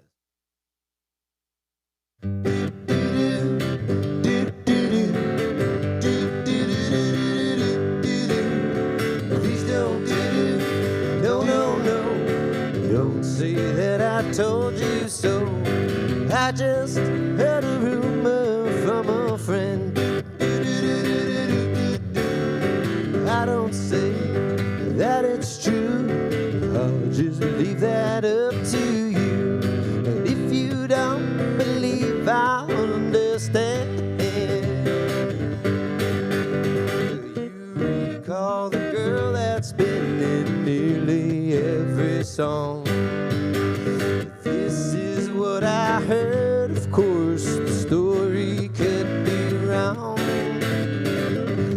S2: Please don't don't say that I told you so. I just heard a rumor from a friend. I don't say that it's true. I'll just leave that up to you. And if you don't believe, I'll understand. You recall the girl that's been in nearly every song. This is what I heard. Of course, the story could be wrong.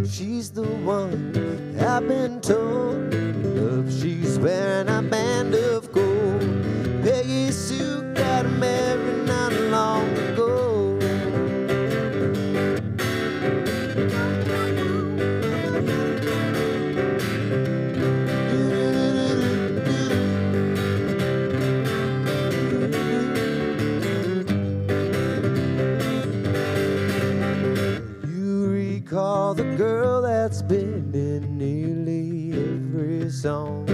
S2: She's the one I've been told of. She's wearing a band of gold. Peggy Sue got married not long ago. You recall the girl that's been in nearly every song.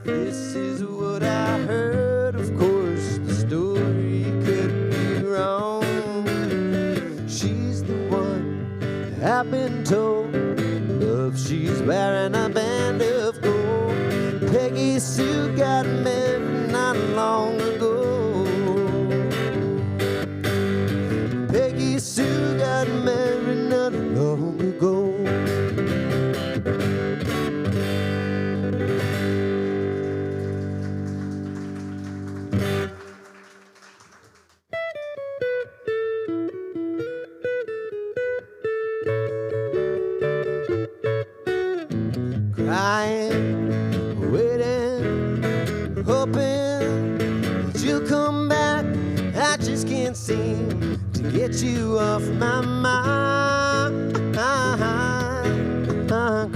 S2: This is what I heard. Of course, the story could be wrong. She's the one I've been told of. She's wearing a band of gold. Peggy Sue got married not long ago. Peggy Sue got married not long ago. Crying, waiting, hoping that you'll come back. I just can't seem to get you off my mind.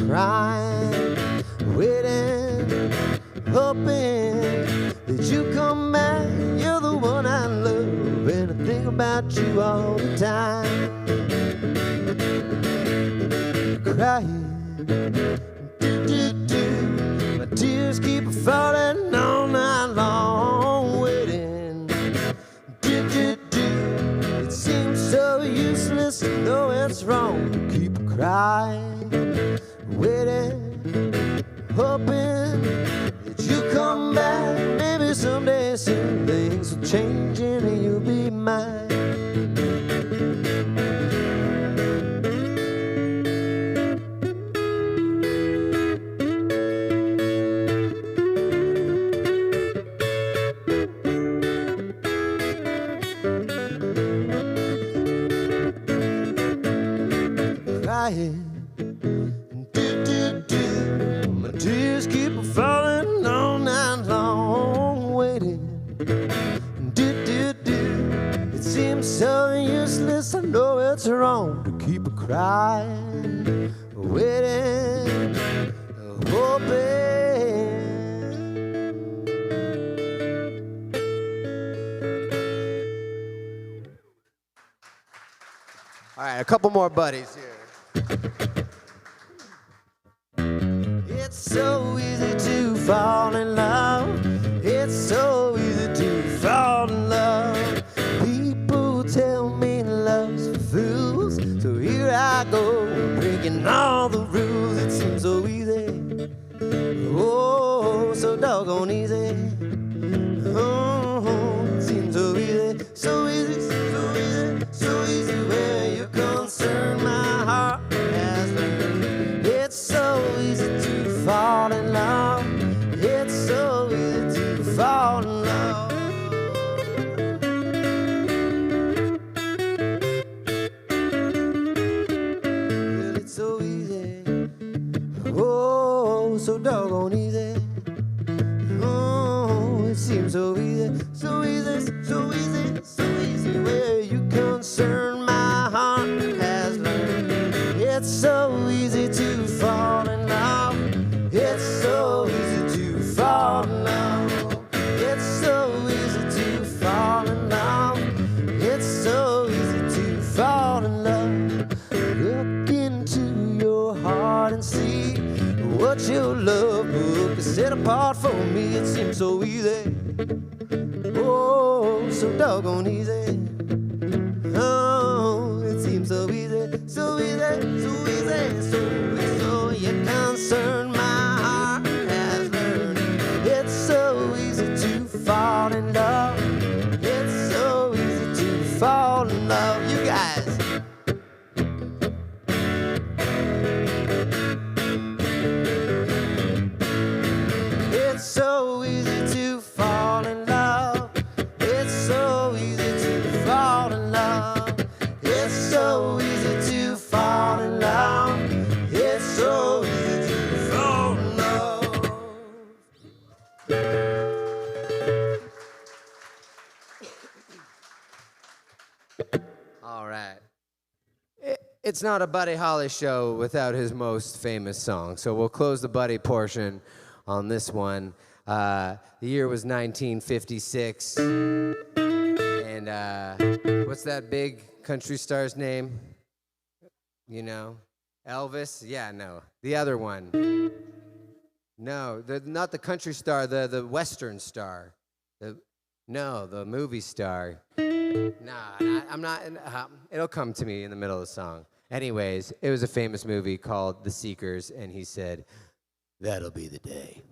S2: Crying, waiting, hoping that you come back. You're the one I love, and I think about you all the time. Crying, my tears keep falling all night long, waiting. It seems so useless to know it's wrong to keep crying, waiting, hoping that you come back. Maybe someday soon things will change and you'll be mine. My tears keep falling all night long, waiting. It seems so useless, I know it's wrong to keep crying, waiting, hoping. All right, a couple more buddies here. It's so easy to fall in love. It's so easy to fall in love. People tell me love's for fools, so here I go, breaking all the rules. It seems so easy, oh, so doggone easy. Oh, it seems so easy, so easy, so easy, so easy. Where you're concerned, my heart has learned. fall in love. Look into your heart and see what your love book has set apart for me. It seems so easy, oh, so doggone easy. Oh, it seems so easy, so easy, so easy, so your concern my heart has learned. It's so easy to fall in love. It's so easy to fall in love. You guys. It's so easy to fall in love. It's so easy to fall in love. It's so easy to fall in love. It's so easy to fall in love. All right. It's not a Buddy Holly show without his most famous song, so we'll close the Buddy portion on this one. The year was 1956, and what's that big country star's name? You know, Elvis? Yeah, no, the other one. No, not the country star, the Western star. The movie star. Nah, I'm not. It'll come to me in the middle of the song. Anyways, it was a famous movie called The Seekers, and he said, "That'll be the day."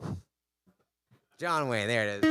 S2: John Wayne, there it is.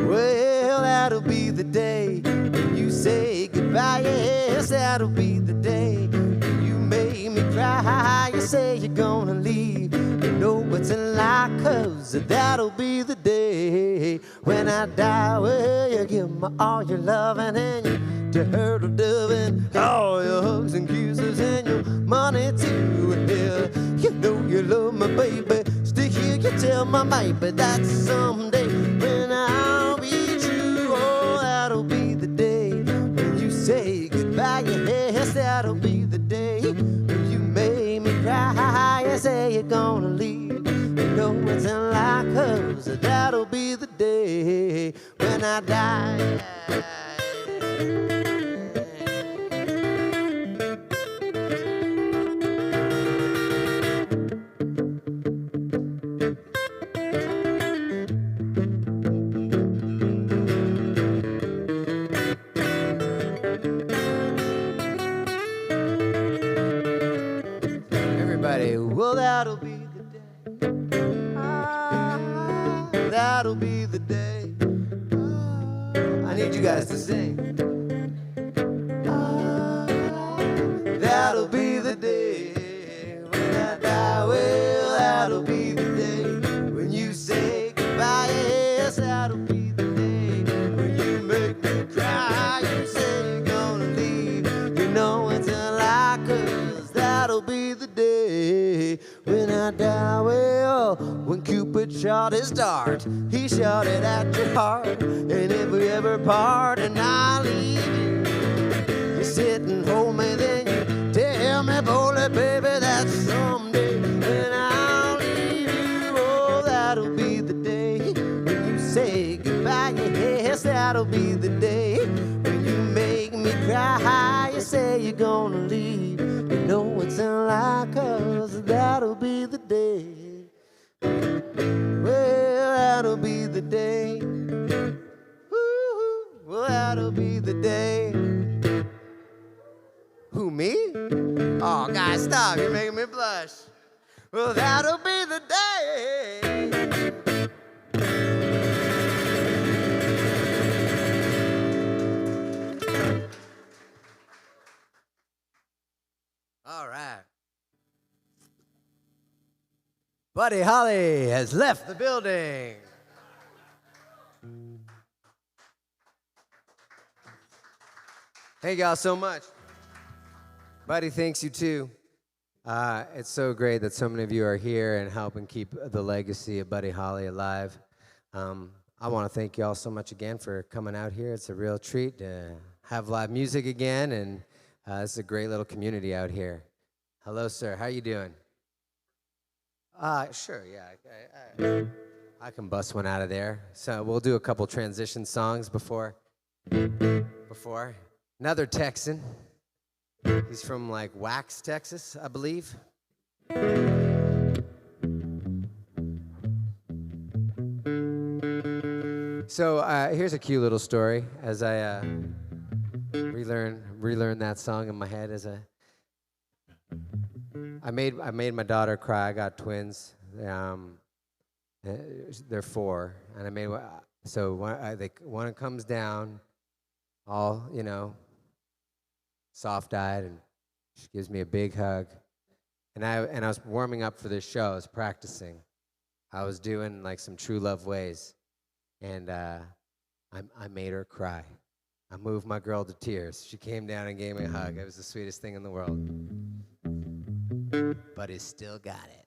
S2: Well, that'll be the day when you say goodbye. Yes, that'll be the day when you make me cry. You say you're gonna leave. You know what's in life, 'cause that'll be the day when I die. Well, you give me all your loving and your turtle doving, all your hugs and kisses and your money too. Yeah, you know you love me, baby. Stay here, you tell my baby that someday when I'll be true. Oh, that'll be the day when you say goodbye. Yes, that'll be the day when you make me cry. You say you're gonna leave. You know it's in life, 'cause that'll be the day when I die. Well, that'll be the day. That'll be the day. I need you guys to sing. That'll be the day when I die. Well, that'll be the day when you say goodbye. Yes, that'll be the day when you make me cry. You say you're gonna leave. You know it's a lie, 'cause that'll be the day when I die. Well, when Cupid shot his dart, he shot it at your heart, and if we ever part and I leave you, you sit and hold me, then you tell me boldly, baby, that someday when I'll leave you. Oh, that'll be the day when you say goodbye. Yes, that'll be the day when you make me cry. You say you're gonna leave. You know it's a lie, 'cause that'll be the day. Well, that'll be the day. Woo-hoo. Well, that'll be the day. Who, me? Oh, guys, stop. You're making me blush. Well, that'll be the day. All right. Buddy Holly has left the building. Thank y'all so much. Buddy thanks you too. It's so great that so many of you are here and helping keep the legacy of Buddy Holly alive. I want to thank you all so much again for coming out here. It's a real treat to have live music again, and it's a great little community out here. Hello, sir. How you doing? Sure, yeah. I can bust one out of there. So we'll do a couple transition songs before. another Texan. He's from like Wax, Texas, I believe. So here's a cute little story as I relearn that song in my head. I made my daughter cry. I got twins. They're 4, and I made so one comes down, all soft-eyed, and she gives me a big hug. And I was warming up for this show. I was practicing. I was doing like some True Love Ways, and I made her cry. I moved my girl to tears. She came down and gave me a hug. It was the sweetest thing in the world. But he still got it.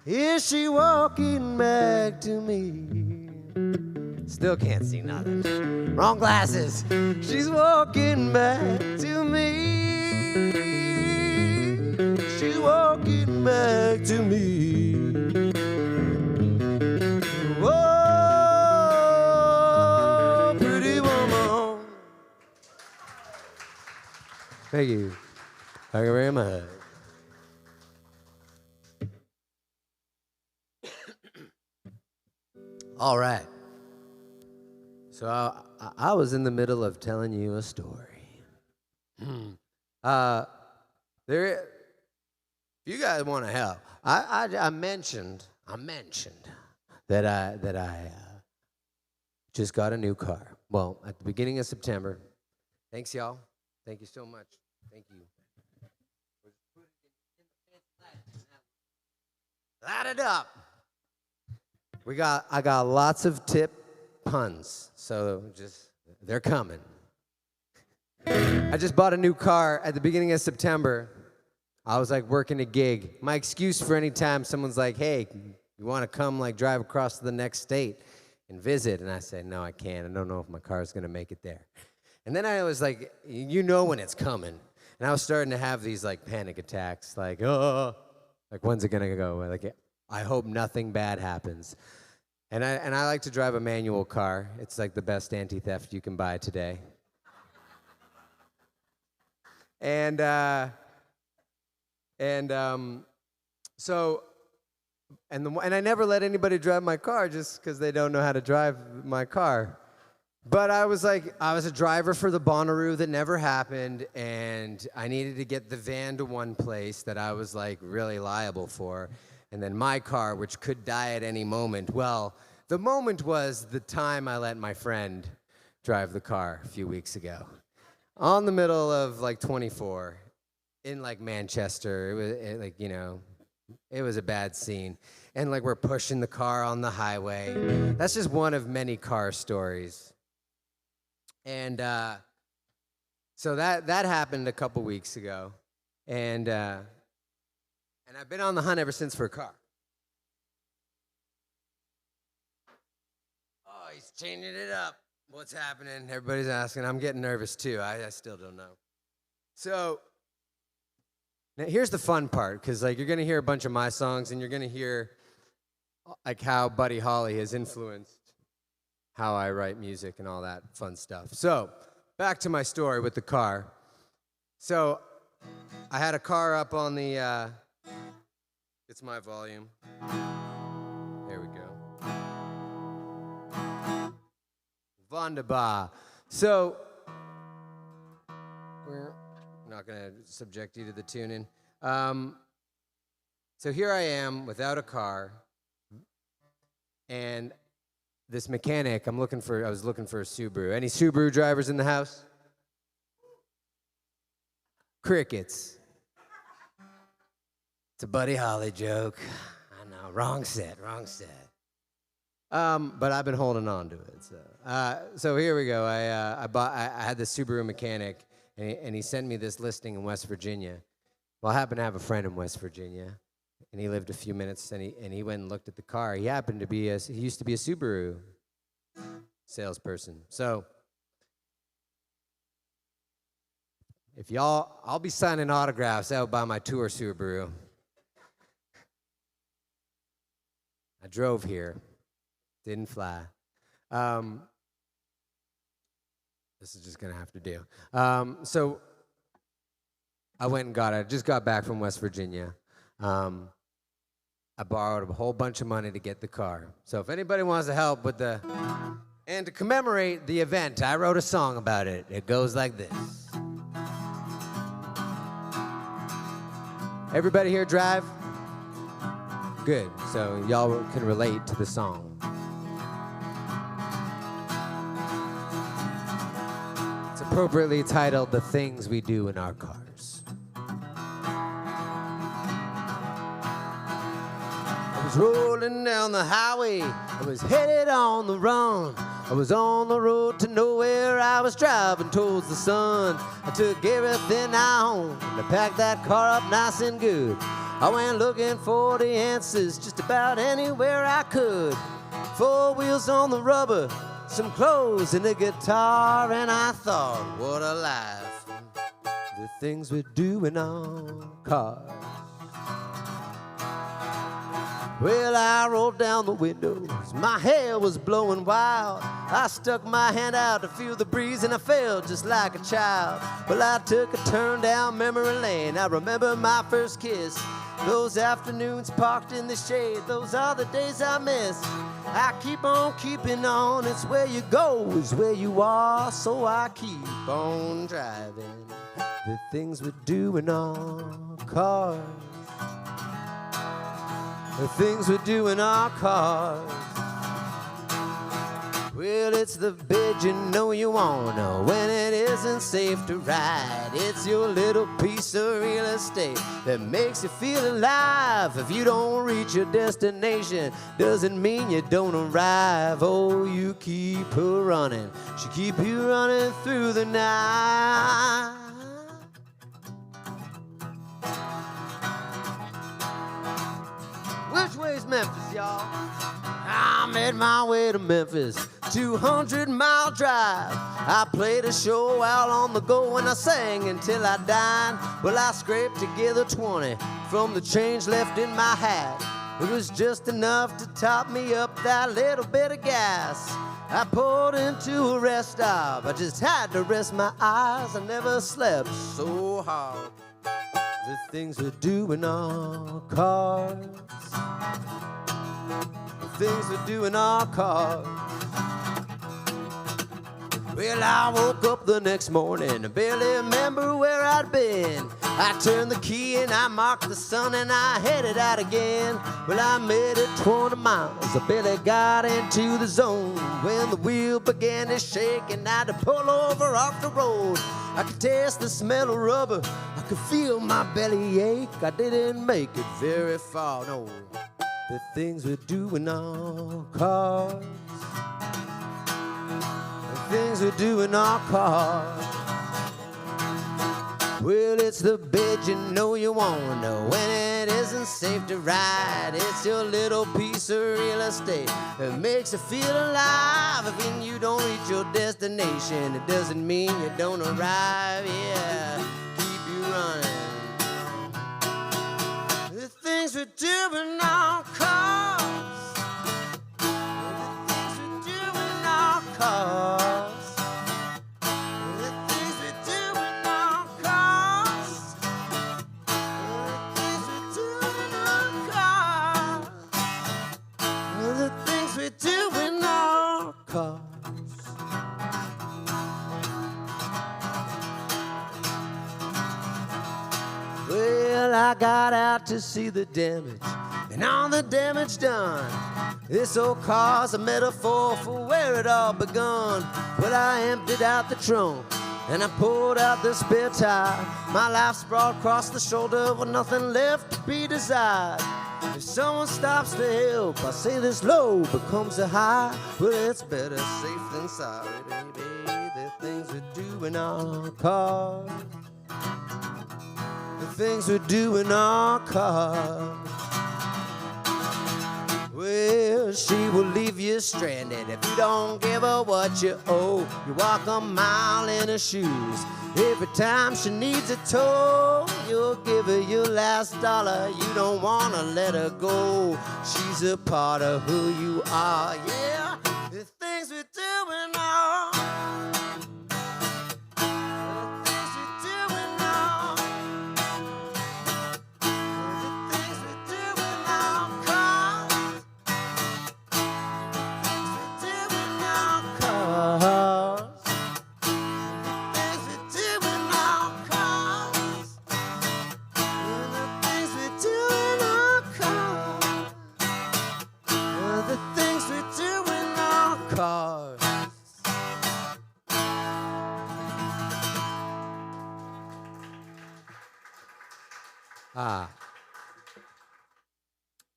S2: Is she walking back to me? Still can't see nothing. Wrong glasses. She's walking back to me. She's walking back to me. Whoa, pretty woman. Thank you. Thank you very much. All right. So I was in the middle of telling you a story. If you guys want to help, I mentioned that I just got a new car. Well, at the beginning of September. Thanks, y'all. Thank you so much. Thank you. Light it up. I got lots of tip puns, so they're coming. I just bought a new car at the beginning of September. I was like working a gig. My excuse for any time someone's like, hey, you want to come like drive across to the next state and visit. And I said, no, I can't. I don't know if my car's going to make it there. And then I was like, you know when it's coming. And I was starting to have these like panic attacks, like, oh, like when's it going to go? Like, I hope nothing bad happens. And I like to drive a manual car. It's like the best anti-theft you can buy today. And I never let anybody drive my car just because they don't know how to drive my car. But I was a driver for the Bonnaroo that never happened, and I needed to get the van to one place that I was like really liable for, and then my car, which could die at any moment. Well, the moment was the time I let my friend drive the car a few weeks ago. On the middle of like 24 in like Manchester. It was a bad scene. And like we're pushing the car on the highway. That's just one of many car stories. And so that happened a couple weeks ago. And I've been on the hunt ever since for a car. Oh, he's changing it up. What's happening? Everybody's asking. I'm getting nervous too. I still don't know. So now here's the fun part, because like you're gonna hear a bunch of my songs, and you're gonna hear like how Buddy Holly has influenced how I write music and all that fun stuff. So back to my story with the car. So I had a car up on the. It's my volume. There we go. Wunderbar. So, we're not going to subject you to the tuning. So here I am without a car, and this mechanic, I was looking for a Subaru. Any Subaru drivers in the house? Crickets. It's a Buddy Holly joke. I know, wrong set. But I've been holding on to it. So here we go. I had this Subaru mechanic, and he sent me this listing in West Virginia. Well, I happen to have a friend in West Virginia, and he lived a few minutes, and he went and looked at the car. He used to be a Subaru salesperson. So I'll be signing autographs out by my tour Subaru. I drove here. Didn't fly. This is just going to have to do. So I went and got it. I just got back from West Virginia. I borrowed a whole bunch of money to get the car. So if anybody wants to help with and to commemorate the event, I wrote a song about it. It goes like this. Everybody here drive? Good. So y'all can relate to the song. Appropriately titled The Things We Do in Our Cars. I was rolling down the highway, I was headed on the run. I was on the road to nowhere, I was driving towards the sun. I took everything I owned, I packed that car up nice and good. I went looking for the answers just about anywhere I could. 4 wheels on the rubber, some clothes and a guitar, and I thought, what a life, the things we do in our cars. Well, I rolled down the windows, my hair was blowing wild. I stuck my hand out to feel the breeze, and I felt just like a child. Well, I took a turn down memory lane, I remember my first kiss. Those afternoons parked in the shade, those are the days I miss. I keep on keeping on, it's where you go is where you are. So I keep on driving the things we do in our cars. The things we do in our cars. Well, it's the bed you know you wanna when it isn't safe to ride. It's your little piece of real estate that makes you feel alive. If you don't reach your destination, doesn't mean you don't arrive. Oh, you keep her running, she keep you running through the night. Which way's Memphis, y'all? I made my way to Memphis, 200-mile drive. I played a show out on the go and I sang until I died. Well, I scraped together 20 from the change left in my hat. It was just enough to top me up that little bit of gas. I pulled into a rest stop. I just had to rest my eyes. I never slept so hard. The things we do in our cars. The things we do in our cars. Well, I woke up the next morning, I barely remember where I'd been. I turned the key and I marked the sun and I headed out again. Well, I made it 20 miles, I barely got into the zone. When the wheel began to shake and I had to pull over off the road. I could taste the smell of rubber, I could feel my belly ache. I didn't make it very far, no. The things we do in our cars. Things we do in our car. Well, it's the bed you know you wanna know when it isn't safe to ride. It's your little piece of real estate that makes you feel alive. If when you don't reach your destination, it doesn't mean you don't arrive. Yeah, keep you running. The things we do in our cars. The things we do in our cars. Well, I got out to see the damage and all the damage done. This old car's a metaphor for where it all begun. Well, I emptied out the trunk and I pulled out the spare tire. My life sprawled across the shoulder with nothing left to be desired. If someone stops to help, I say this low becomes a high. Well, it's better safe than sorry, baby. The things we do in our cars. The things we do in our car. Well, she will leave you stranded if you don't give her what you owe. You walk a mile in her shoes. Every time she needs a tow, you'll give her your last dollar. You don't want to let her go. She's a part of who you are. Yeah, the things we do in our.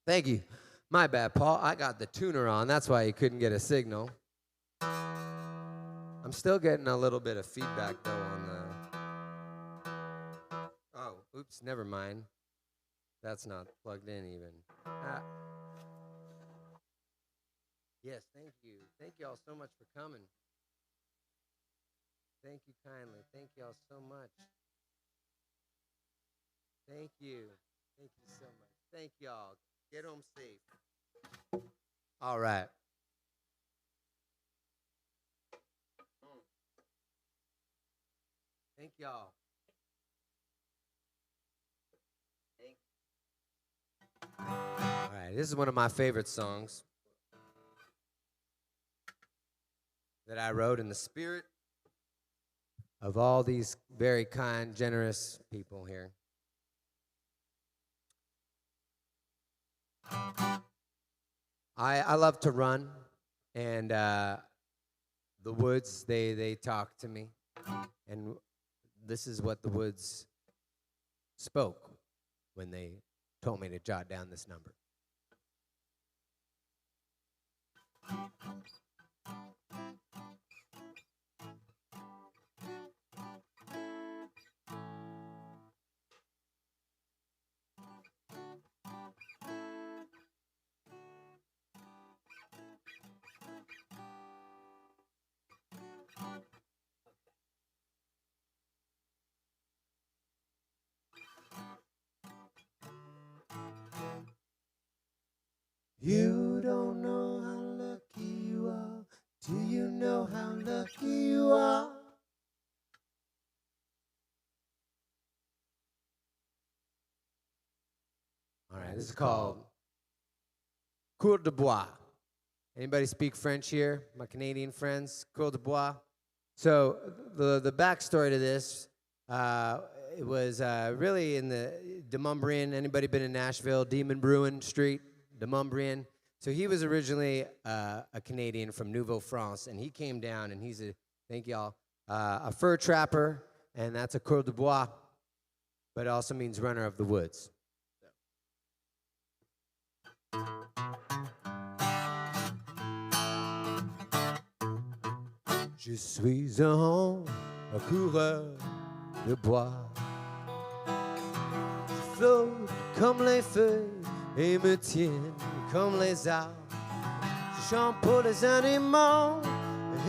S2: Thank you. My bad, Paul. I got the tuner on. That's why you couldn't get a signal. I'm still getting a little bit of feedback, though, on the... Oh, oops, never mind. That's not plugged in, even. Yes, thank you. Thank you all so much for coming. Thank you kindly. Thank you all so much. Thank you. Thank you so much. Thank y'all. Get home safe. All right. Thank y'all. All right, this is one of my favorite songs that I wrote in the spirit of all these very kind, generous people here. I love to run, and the woods, they talk to me, and this is what the woods spoke when they told me to jot down this number. You don't know how lucky you are. Do you know how lucky you are? All right, this is called Cour de Bois. Anybody speak French here? My Canadian friends, Cour de Bois. So the backstory to this, it was really in the Demumbrian. Anybody been in Nashville? Demon Bruin Street, Demumbrian. So he was originally a Canadian from Nouveau France, and he came down, and he's thank y'all, a fur trapper, and that's a Cour de Bois, but it also means runner of the woods. Je suis un coureur de bois. Je flotte comme les feuilles et me tiens comme les arbres. Je chante pour les animaux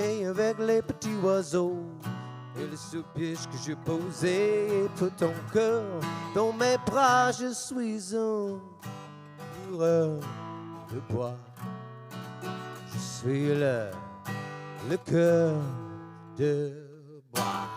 S2: et avec les petits oiseaux. Et le soupir que je posais pour ton cœur dans mes bras. Je suis un coureur de bois. Je suis le cœur de bois.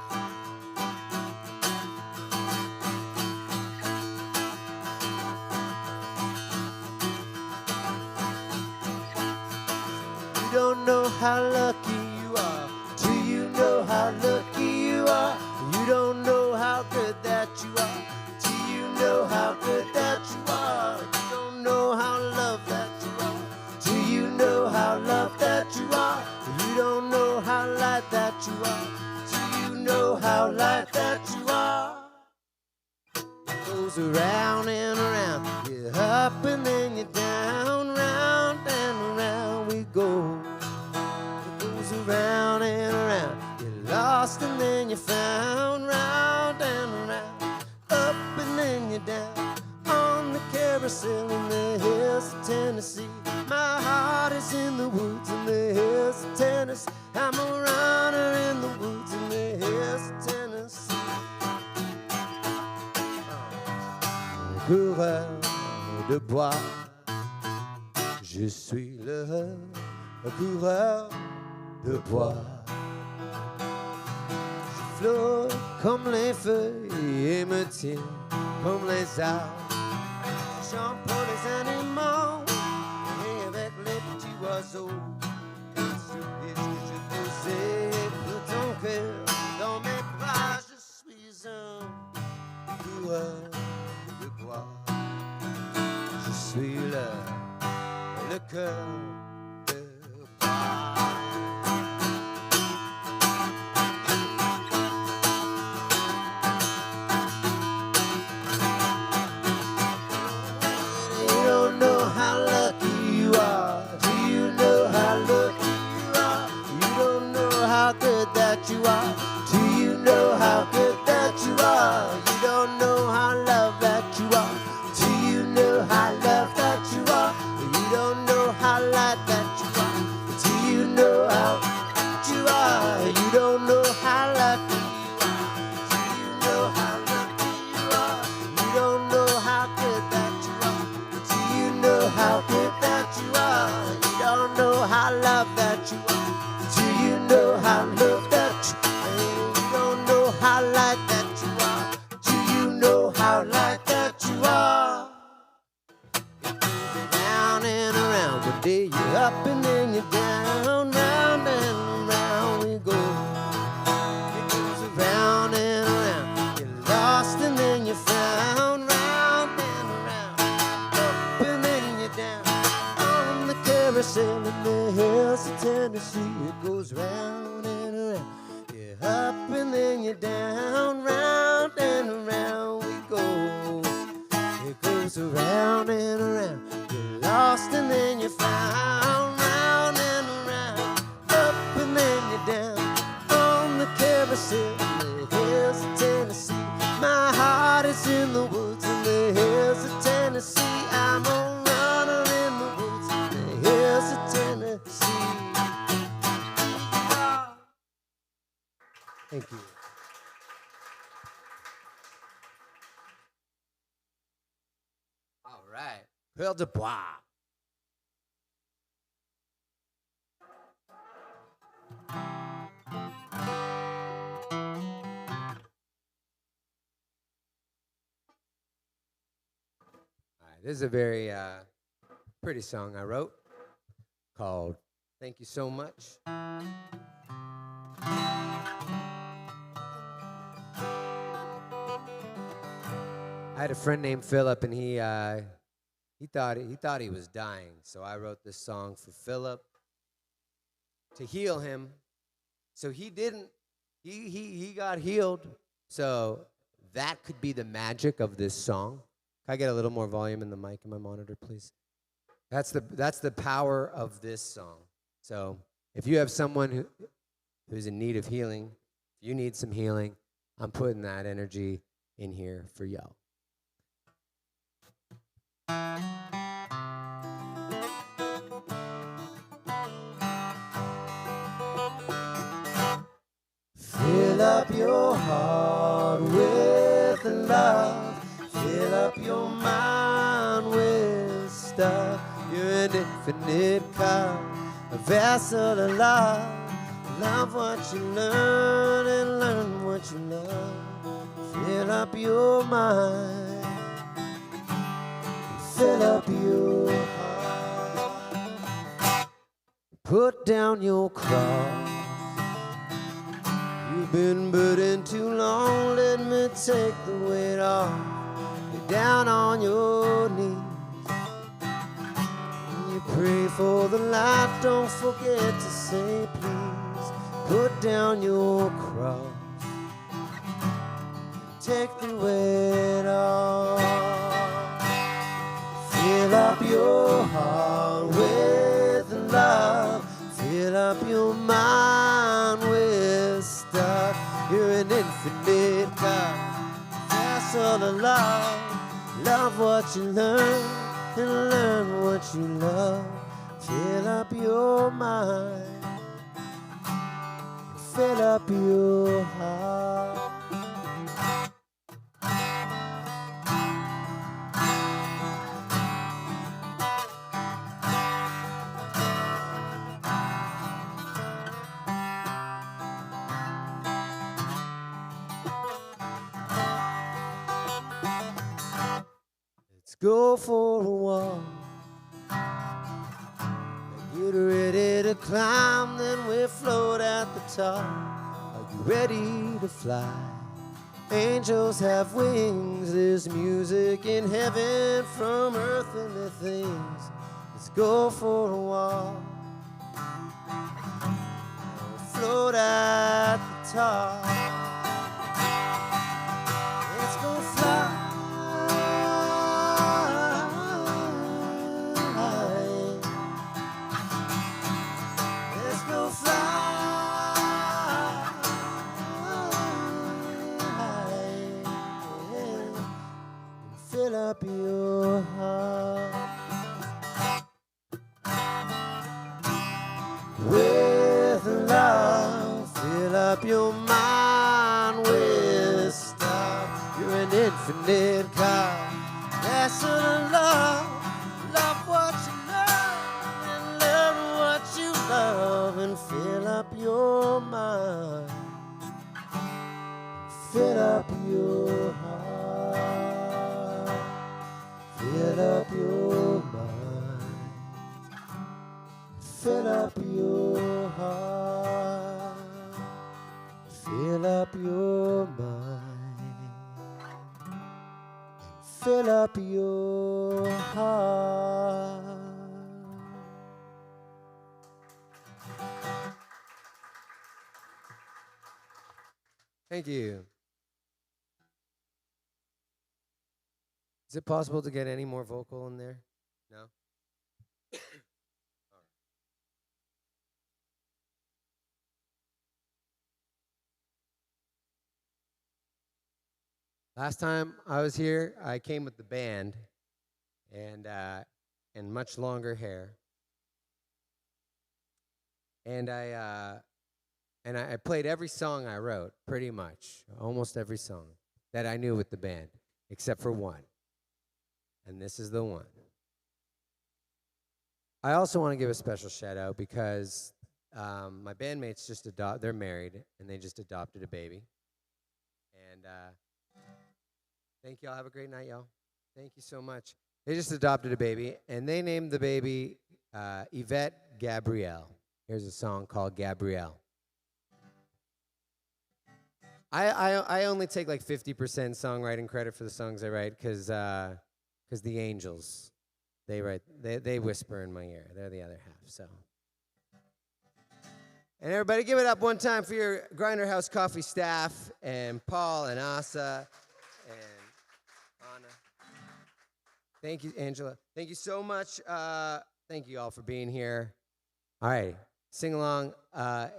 S2: You don't know how lucky you are. Do you know how lucky you are? You don't know how good that you are. Do you know how good that you are? You don't know how loved that you are. Do you know how loved that you are? You don't know how light that you are. Do you know how light that you are? It goes around and around. You're up and then you're down. Round and around we go. It goes around and around. You're lost and then you're found. Round and around. Up and then you're down. On the carousel in the hills of Tennessee. My heart is in the woods in the hills of Tennessee. I'm a runner in the woods in the hills of Tennessee. Coureur de bois, je suis le coureur de bois. Je flotte comme les feuilles et me tiens comme les arbres. Je chante pour les animaux et avec les petits oiseaux. Et le soupir que je posais pour ton cœur dans mes bras. Je suis un coureur de bois. Je suis le cœur de bois. You don't know how lucky you are. Do you know how lucky you are? You don't know how good that you are. Do you know how good that you are? You don't know how loved that you are. Do you know how loved that you are? You don't know how light that you are. Do you know how you are? You don't know how lucky you are. Do you know how lucky you are? You don't know how good that you are. Do you know how good that you are? You don't know how loved that you are. Do you know how loved that you are? You don't know how light that you are. Do you know how light that you are? It goes around and around. One day you're up and then you're down. Round and around we go. It goes around and around. You're lost and then you're found. Round and around. Up and then you're down. On the carousel in the hills of Tennessee. It goes round and around. You're up and then you're down. Round and around we go. It goes around and around. You're lost and then you're found. Round and around. Up and then you're down. On the carousel in the hills of Tennessee. My heart is in the woods in the hills of Tennessee. I'm a runner in the woods in the hills of Tennessee. Thank you. All right. Coeur de Bois. This is a very pretty song I wrote called Thank You So Much. I had a friend named Philip, and he thought he was dying. So I wrote this song for Philip to heal him. So he didn't. He got healed. So that could be the magic of this song. Can I get a little more volume in the mic in my monitor, please? That's the power of this song. So if you have someone who's in need of healing, if you need some healing, I'm putting that energy in here for y'all. Fill up your heart with love. Fill up your mind with stuff. You're an infinite cup, a vessel of love. Love what you learn and learn what you love. Fill up your mind. Fill up your heart. Put down your cross. You've been burdened too long, let me take the weight off. You're down on your knees. When you pray for the light, don't forget to say please. Put down your cross. Take the weight off. Fill up your heart with love. Fill up your mind with stuff. You're an infinite God, vessel of love. Love what you learn and learn what you love. Fill up your mind. Fill up your heart. Go for a walk. Get ready to climb, then we float at the top. Are you ready to fly? Angels have wings. There's music in heaven from earthly things. Let's go for a walk. Float at the top. Let's go fly. Fill up your heart with love. Fill up your mind with stuff. You're an infinite God, vessel of love. Love what you love and learn what you love, and fill up your mind. Fill up your heart. Fill up your mind. Fill up your heart. Fill up your mind. Fill up your heart. Thank you. Is it possible to get any more vocal in there? No? Last time I was here, I came with the band and much longer hair. And I played every song I wrote, pretty much, almost every song that I knew with the band, except for one. And this is the one. I also want to give a special shout out because my bandmates they're married and they just adopted a baby. And thank y'all. Have a great night, y'all. Thank you so much. They just adopted a baby, and they named the baby Yvette Gabrielle. Here's a song called Gabrielle. I only take like 50% songwriting credit for the songs I write because the angels, they whisper in my ear. They're the other half, so. And everybody give it up one time for your Grinder House Coffee staff and Paul and Asa and Anna. Thank you, Angela. Thank you so much. Thank you all for being here. All right, sing along. I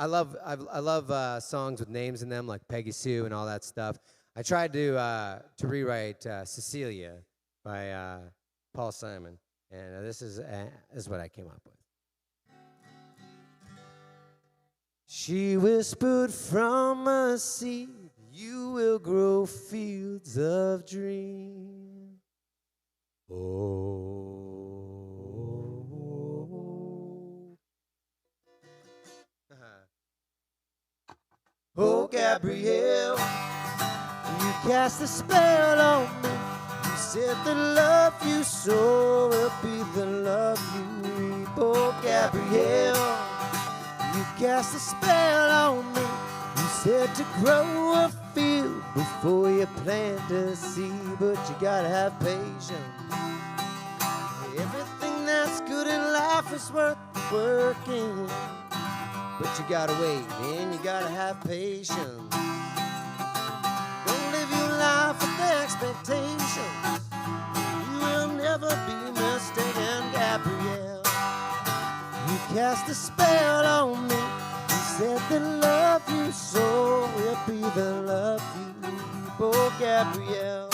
S2: love songs with names in them, like Peggy Sue and all that stuff. I tried to rewrite Cecilia by Paul Simon, and this is what I came up with. She whispered from a seed, you will grow fields of dreams. Oh, Gabrielle, you cast a spell on me. You said the love you sow will be the love you reap. Oh, Gabrielle, you cast a spell on me. You said to grow a field before you plant a seed, but you gotta have patience. Everything that's good in life is worth working, but you gotta wait and you gotta have patience. Don't live your life with expectations. You will never be mistaken, Gabrielle. You cast a spell on me. You said the love you sow will be the love you reap. Oh, Gabrielle,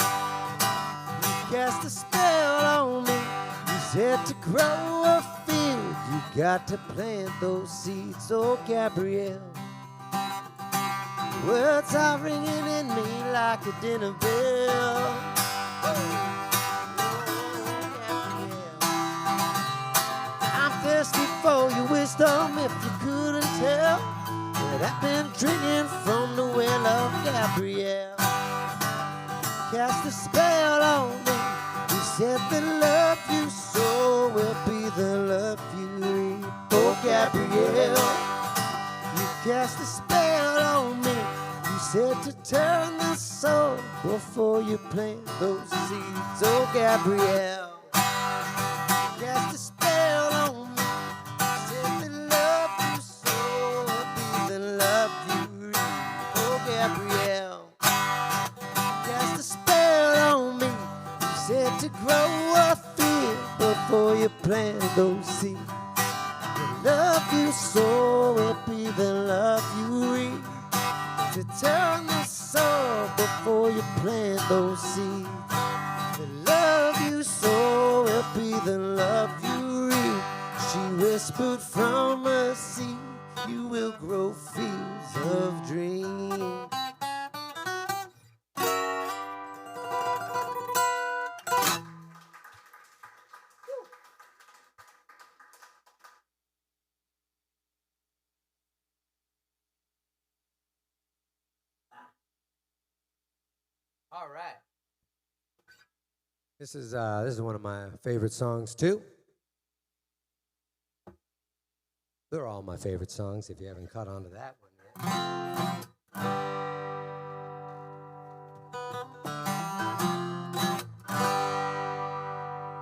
S2: you cast a spell on me. You said to grow a field, you got to plant those seeds. Oh, Gabrielle, words are ringing in me like a dinner bell. Thirsty for your wisdom, if you couldn't tell, but I've been drinking from the well of Gabrielle. Cast a spell on me. You said the love you sow will be the love you reap. Oh, Gabrielle, you cast a spell on me. You said to turn the soul before you plant those seeds. Oh, Gabrielle, cast a spell on me. Gabrielle, cast a spell on me. You said to grow a field before you plant those seeds. The love you sow will be the love you reap. To turn the soul before you plant those seeds. The love you sow will be the love you reap. She whispered from a seed, you will grow fields of dreams. All right. This is one of my favorite songs too. They're all my favorite songs, if you haven't caught on to that one yet.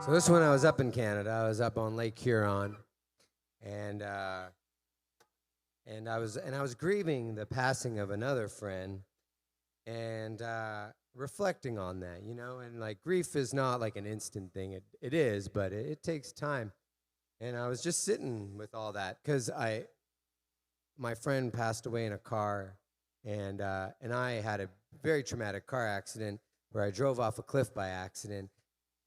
S2: So this one, I was up in Canada. I was up on Lake Huron, and I was grieving the passing of another friend, and reflecting on that, you know. And like, grief is not like an instant thing. It is, but it takes time. And I was just sitting with all that because my friend passed away in a car, and I had a very traumatic car accident where I drove off a cliff by accident.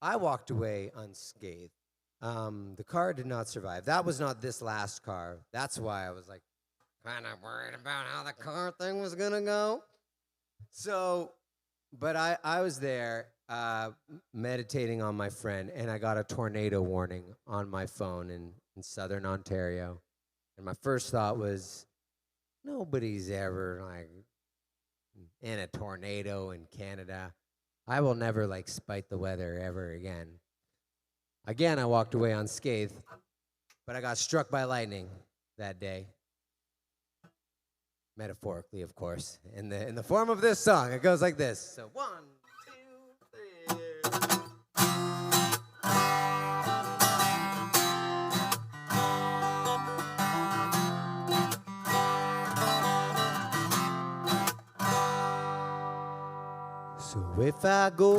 S2: I walked away unscathed. The car did not survive. That was not this last car. That's why I was like kind of worried about how the car thing was gonna go. So, but I was there meditating on my friend, and I got a tornado warning on my phone in southern Ontario. And my first thought was, nobody's ever like in a tornado in Canada. I will never like spite the weather ever again. Again, I walked away unscathed, but I got struck by lightning that day. Metaphorically, of course, in the form of this song. It goes like this. So 1, 2, 3. So if I go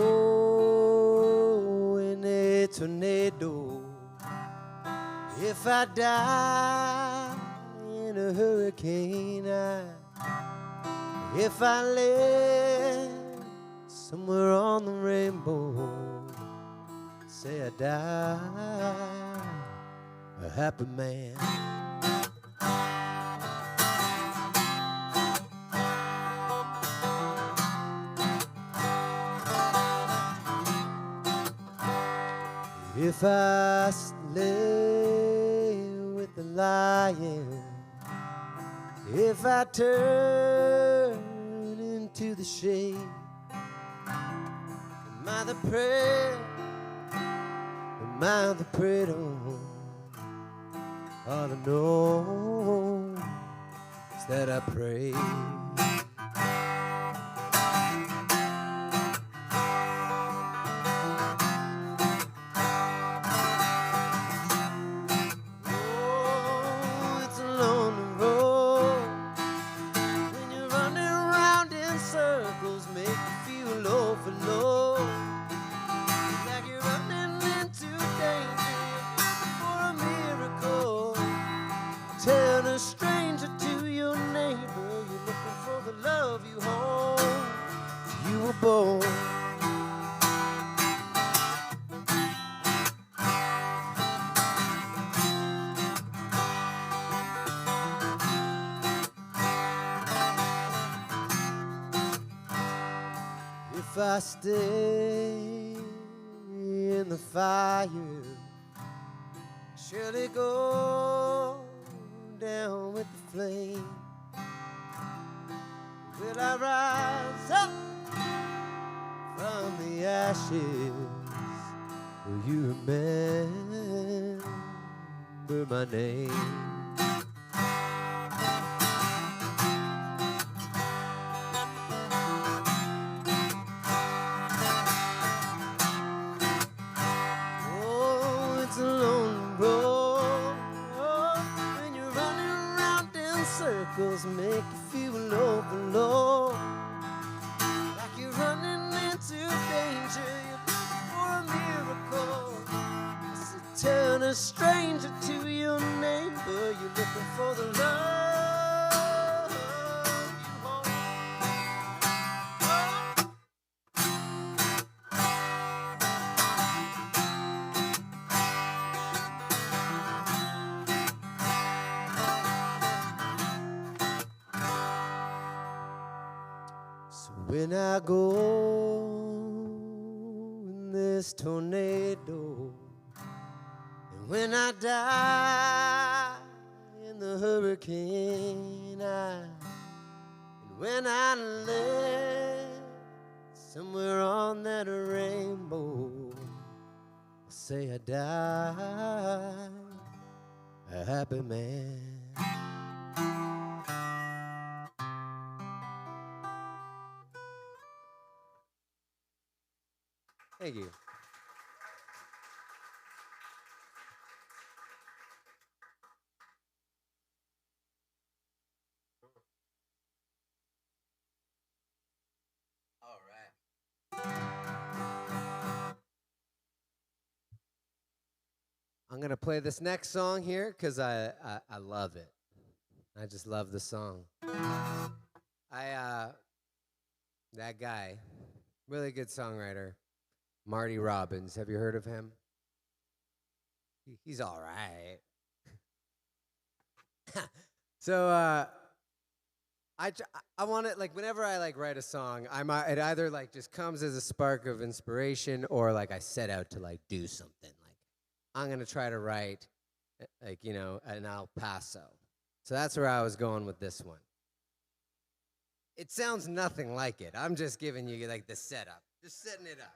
S2: in a tornado, if I die in a hurricane, if I live somewhere on the rainbow, say I die a happy man. If I lay with the lion, if I turn into the shade, am I the prey? Am I the predator? All I know is that I pray. If I stay in the fire, surely go down with the flame. Will I rise up from the ashes? Will you remember my name? Make you feel low below, like you're running into danger, you're looking for a miracle. So turn a stranger to your neighbor, you're looking for the love you hold. When I go in this tornado, and when I die in the hurricane, and when I live somewhere on that rainbow, I'll say I die a happy man. Thank you. All right. I'm going to play this next song here because I love it. I just love the song. That guy, really good songwriter, Marty Robbins. Have you heard of him? He's all right. So I want it, like, whenever I like write a song, it either like just comes as a spark of inspiration, or like I set out to like do something. Like I'm gonna try to write, like, you know, an El Paso. So that's where I was going with this one. It sounds nothing like it. I'm just giving you like the setup. Just setting it up.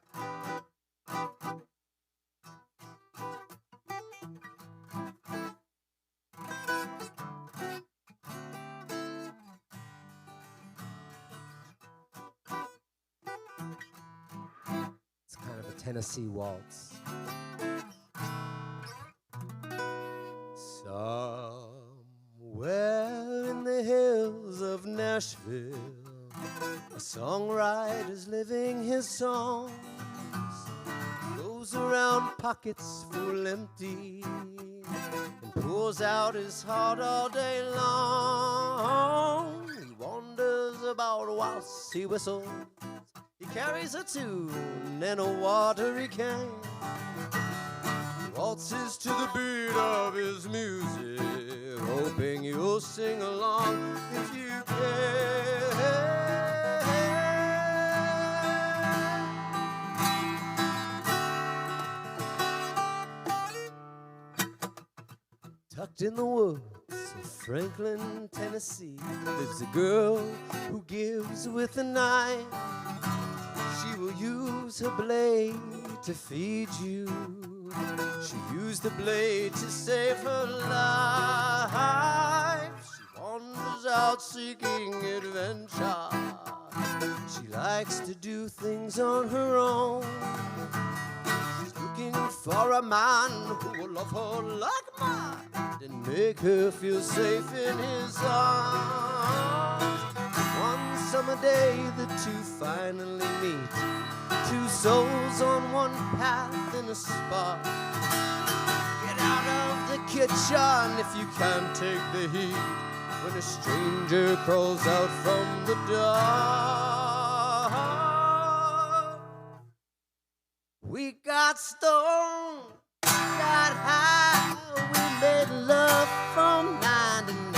S2: It's kind of a Tennessee waltz. Somewhere in the hills of Nashville, a songwriter's living his songs, goes around pockets full empty, and pours out his heart all day long. He wanders about whilst he whistles, he carries a tune in a watery can. He waltzes to the beat of his music, hoping you'll sing along if you can. Tucked in the woods of Franklin, Tennessee, lives a girl who gives with a knife. She will use her blade to feed you. She used the blade to save her life. She wanders out seeking adventure. She likes to do things on her own. She's looking for a man who will love her like mine and make her feel safe in his arms. One summer day the two finally meet, two souls on one path in a spark. Get out of the kitchen if you can't take the heat, when a stranger crawls out from the dark. We got stoned, got high, we made love from 9 to 9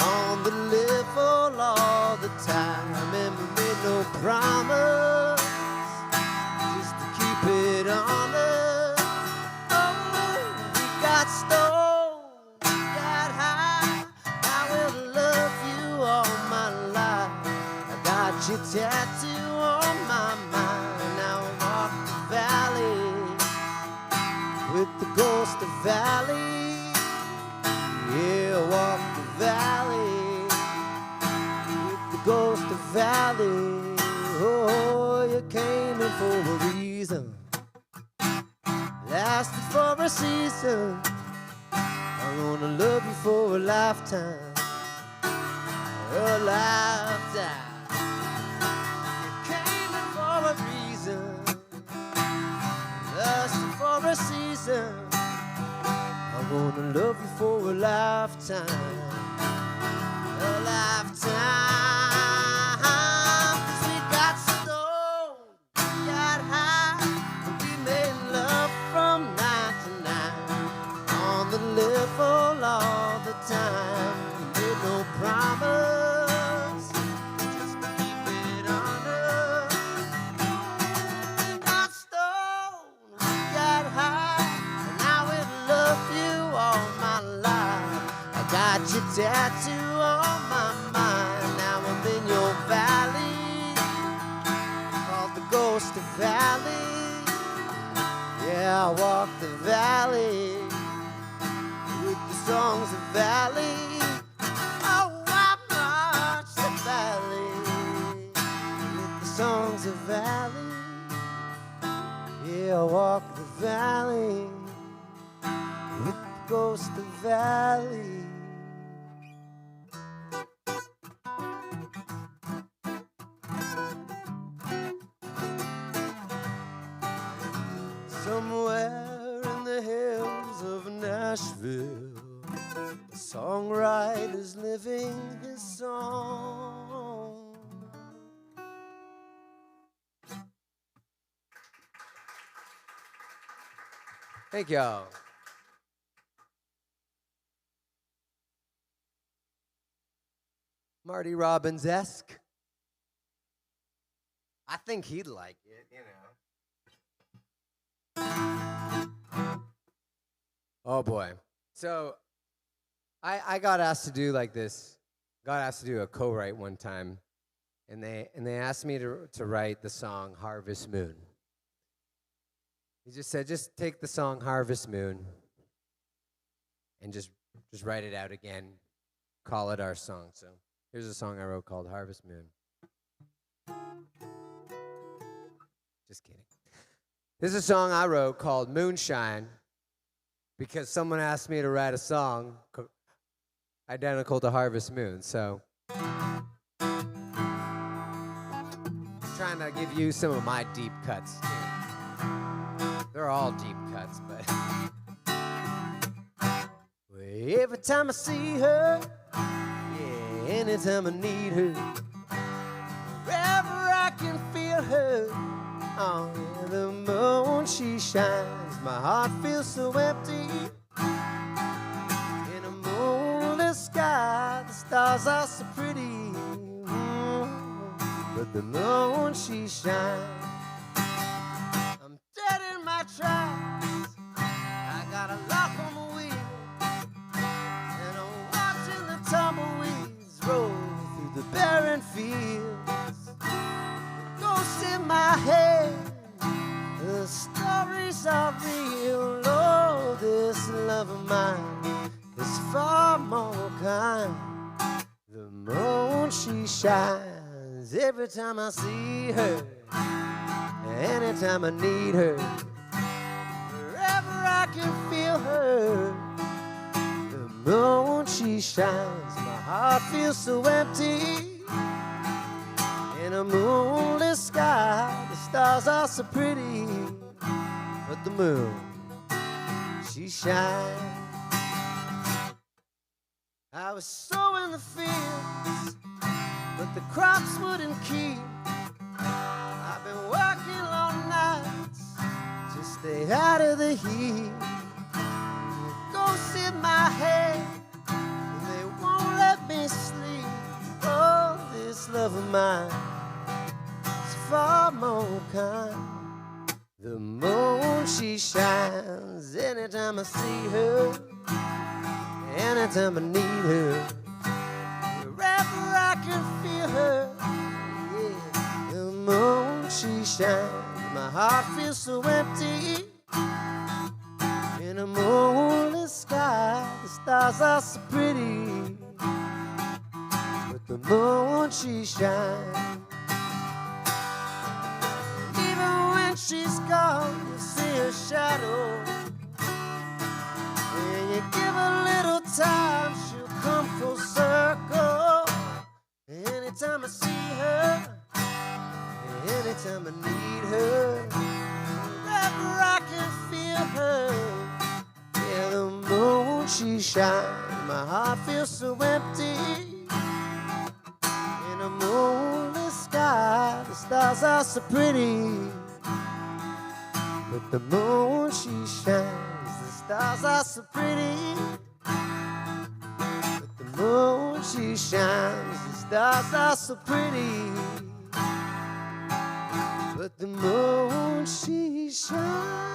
S2: on the level all the time, and we made no promise just to keep it honest. Oh, we got stoned, got high, I will love you all my life. I got your tattoo on my mind, now I walk the valley with the ghost of valley. Yeah, walk the valley with the ghost of valley. Oh, you came in for a reason, lasted for a season. I'm gonna love you for a lifetime, a lifetime. You came in for a reason, lasted for a season. I'm gonna love you for a lifetime, a lifetime. 'Cause we got stoned, got high, and we made love from 9 to 9 on the level all the time. We made no promise just to keep it honest. We got stoned, we got high, and I will love you all my life. I got your tattoo on my mind, now I'm in your valley, called the ghost of valley. Yeah, I walk the valley with the songs of valley. Oh, I march the valley with the songs of valley. Yeah, I walk the valley with the ghost of valley. Somewhere in the hills of Nashville, a songwriter's living his song. Thank y'all. Marty Robbins-esque. I think he'd like it, you know. Oh boy. So I got asked to do like this. Got asked to do a co-write one time. and they asked me to write the song Harvest Moon. He just said, just take the song Harvest Moon and just write it out again, call it our song. So here's a song I wrote called Harvest Moon. Just kidding. This is a song I wrote called Moonshine because someone asked me to write a song identical to Harvest Moon. So trying to give you some of my deep cuts too. They're all deep cuts, but every time I see her, yeah, anytime I need her, wherever I can feel her, oh, yeah, the moon she shines, my heart feels so empty. In a moonless sky, the stars are so pretty, but the moon she shines. I'm dead in my tracks, I got a lock on the wheel, and I'm watching the tumbleweeds roll through the barren fields. The ghosts in my head, the stories are real. Oh, this love of mine is far more kind. The moon she shines every time I see her, anytime I need her, wherever I can feel her. The moon she shines, my heart feels so empty. In a moonless sky, the stars are so pretty, but the moon she shines. I was sowing the fields, but the crops wouldn't keep. I've been working long nights to stay out of the heat. Ghosts in my head, and they won't let me sleep. Oh, this love of mine is far more kind. The moon she shines anytime I see her, anytime I need her, wherever I can feel her. Yeah, the moon she shines, my heart feels so empty. In a moonless sky, the stars are so pretty, but the moon she shines. Even when she's gone, you see her shadow. When you give a little time, she'll come full circle. Anytime I see her, anytime I need her, wherever I can feel her. Yeah, the moon she shines, my heart feels so empty. In a moonless sky, the stars are so pretty, but the moon she shines, the stars are so pretty, but the moon she shines, the stars are so pretty, but the moon she shines.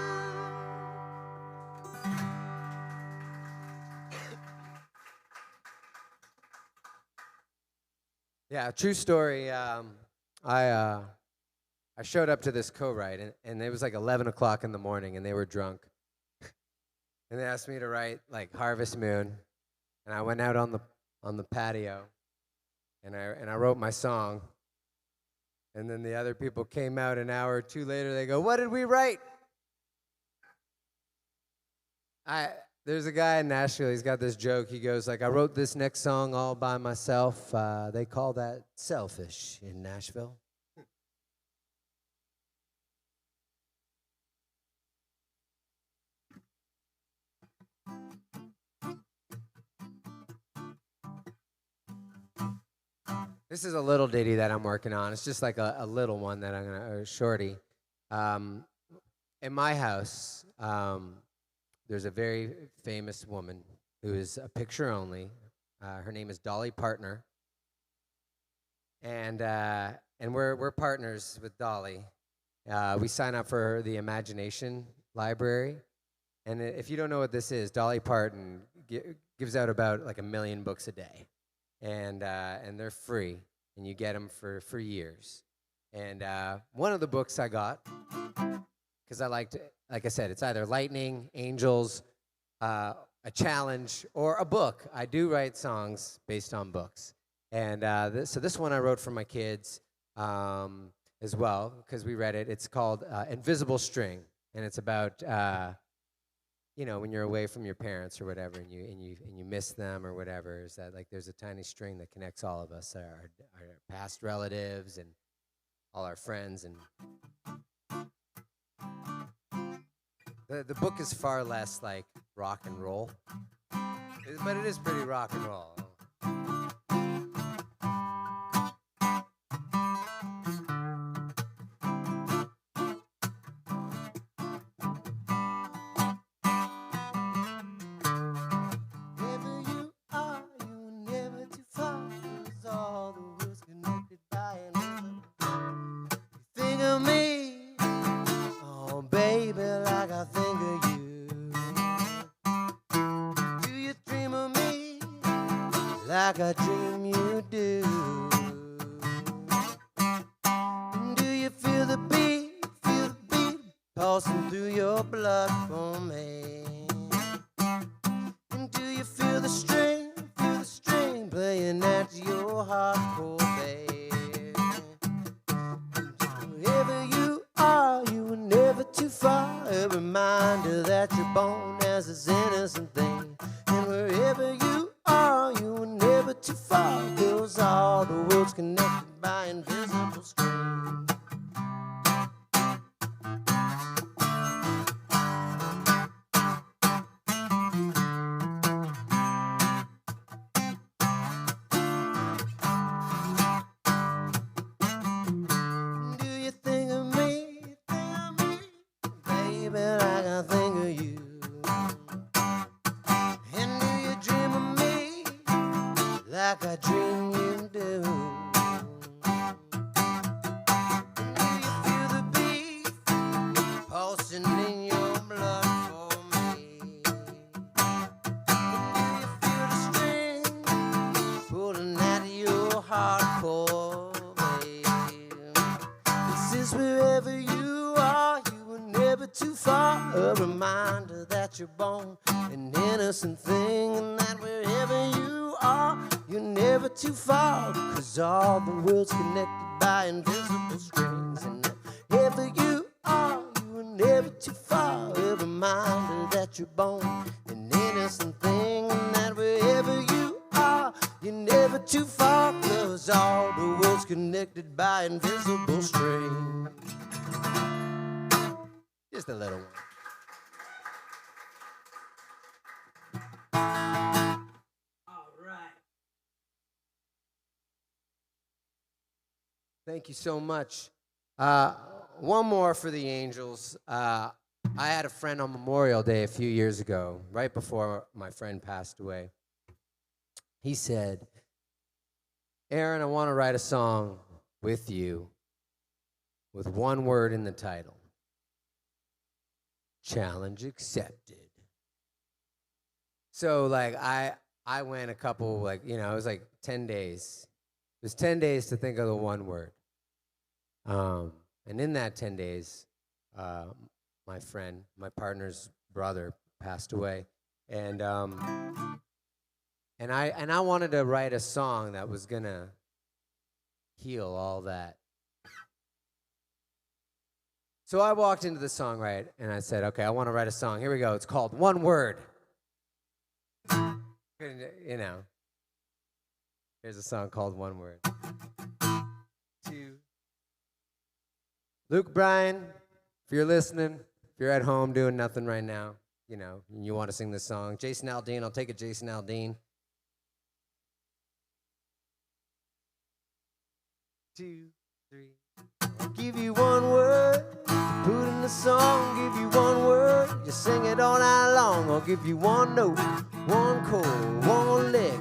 S2: Yeah, true story. I showed up to this co-write, and it was like 11 o'clock in the morning, and they were drunk. And they asked me to write, like, Harvest Moon. And I went out on the patio, and I wrote my song. And then the other people came out an hour or two later. They go, "What did we write?" There's a guy in Nashville, he's got this joke. He goes, like, "I wrote this next song all by myself. They call that selfish in Nashville." This is a little ditty that I'm working on. It's just like a little one that I'm gonna, shorty. In my house, there's a very famous woman who is a picture only. Her name is Dolly Partner, and we're partners with Dolly. We sign up for the Imagination Library, and if you don't know what this is, Dolly Parton gives out about like 1 million books a day, and they're free. and you get them for years. And one of the books I got, because I liked, like I said, it's either lightning, angels, a challenge, or a book. I do write songs based on books. And so this one I wrote for my kids as well, because we read it. It's called Invisible String, and it's about when you're away from your parents or whatever, and you miss them or whatever. Is that like there's a tiny string that connects all of us, our past relatives and all our friends, and the book is far less like rock and roll, but it is pretty rock and roll. Like I dream you do. Do you feel the beat pulsing through your blood for me? And do you feel the string playing at your heart, babe? Wherever you are, you were never too far. A reminder that you're born as this innocent thing. And wherever you are, you were never too far. 'Cause all the world's connected by invisible strings. Do you think of me, baby, like I think of you? Like I dream you do. Do you feel the beat pulsing in your blood for me? Do you feel the string pulling at your hardcore, babe? And since wherever you are, you were never too far. A reminder that you're born an innocent thing, and that wherever you are, you're never too far. 'Cause all the world's connected by invisible strings. And wherever you are, you were never too far. A reminder that you're born an innocent thing. And that wherever you are, you're never too far. 'Cause all the world's connected by invisible strings. Just a little one. Thank you so much. One more for the Angels. I had a friend on Memorial Day a few years ago, right before my friend passed away. He said, Aaron, I want to write a song with you with one word in the title. Challenge accepted. So, like, I went a couple, it was like 10 days. It was 10 days to think of the one word. And in that 10 days, my friend, my partner's brother passed away. And I wanted to write a song that was going to heal all that. So I walked into the song, right, and I said, okay, I want to write a song. Here we go. It's called One Word. You know. Here's a song called One Word. 2. Luke Bryan, if you're listening, if you're at home doing nothing right now, and you want to sing this song. Jason Aldean, I'll take it, Jason Aldean. 2, 3. I'll give you one word to put in the song. Give you one word, just sing it all night long. I'll give you one note, one chord, one lick,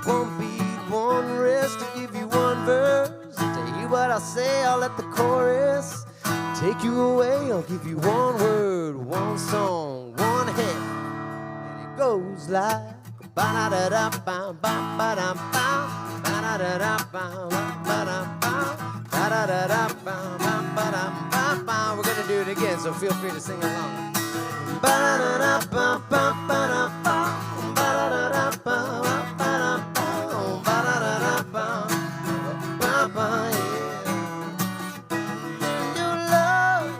S2: one beat, one rest. To give you one verse, to hear what I say, I'll let the chorus take you away. I'll give you one word, one song, one hit, and it goes like ba-da-da-da-bam, bam-ba-dam-bam, ba-da We're gonna do it again, so feel free to sing along. Your love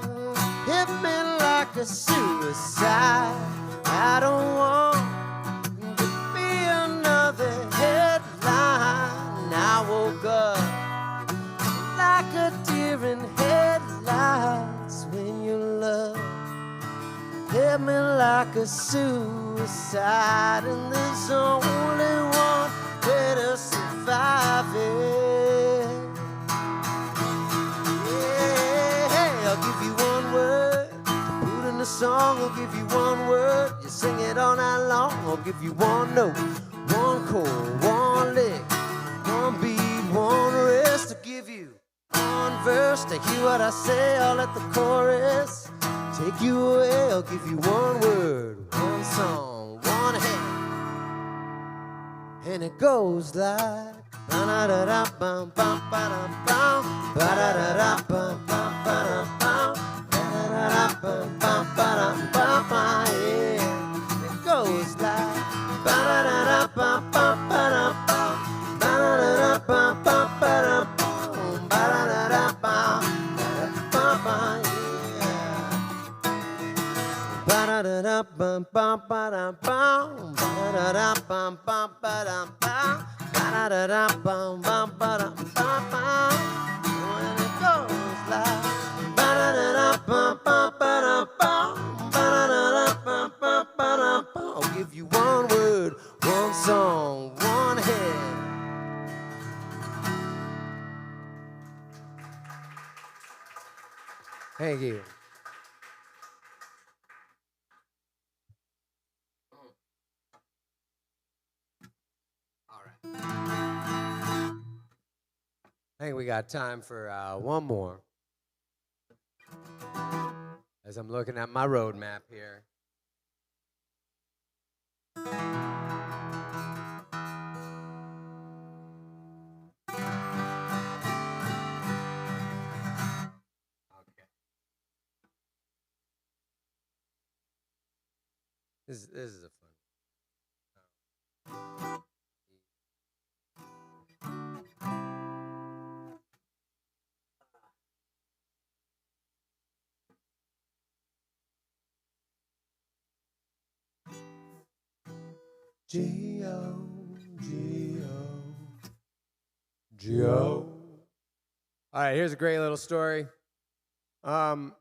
S2: hit me like a suicide. I don't want to be another headline. I woke up like a deer in headlights when your love hit me like a suicide, and there's only one way to survive it. Yeah, I'll give you one word to put in a song. I'll give you one word, you sing it all night long. I'll give you one note, one chord, one lick, one beat, one rest. I'll give you one verse to hear what I say. I'll let the chorus take you away. I'll give you one word, one song, one hit, and it goes like ba-da-da-da-bum, bum-ba-dum-bum, ba-da-da-da-bum, bum-ba-dum-bum, ba-da-da-da-bum, bum-ba-dum-bum, yeah. It goes like ba-da-da-da-bum, bum-ba-dum-bum, ba-da-da-da-bum, bum-ba-dum-bum, ba-da-da-da-bum, ba-da-bum, yeah. Ba-da-da-da-bum, bum-ba-dum-bum, ba-da-da-da-bum, bum-ba-dum-bum, ba-da-da-da-bum, bum-ba-dum-bum, when it goes like ba-da-da-da-bum, bum-ba-dum-bum, ba-da-da-da-bum, bum-ba-dum-bum. I'll give you one word, one song, one hit. Thank you. All right. I think we got time for one more. As I'm looking at my road map here. Okay. This is a fun. Geo, Geo, Geo. All right, here's a great little story. Hope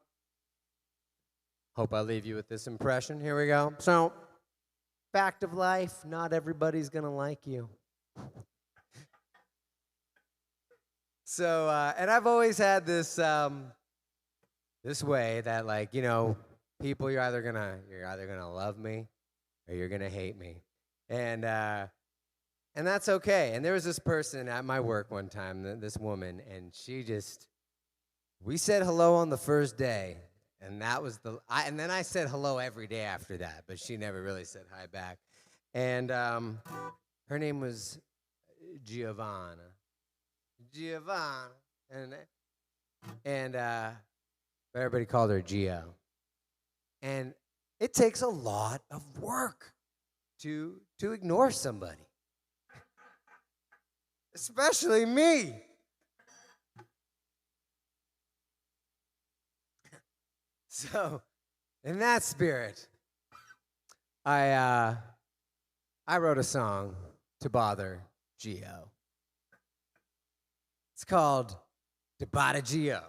S2: I leave you with this impression. Here we go. So, fact of life, not everybody's gonna like you. So, and I've always had this this way that, like, you know, people, you're either gonna love me or you're gonna hate me, and that's okay. And there was this person at my work one time, this woman, and we said hello on the first day, and that was and then I said hello every day after that, but she never really said hi back. And her name was Giovanna, and everybody called her Gio. And it takes a lot of work to ignore somebody, especially me. So, in that spirit, I wrote a song to bother Gio. It's called Debata Gio.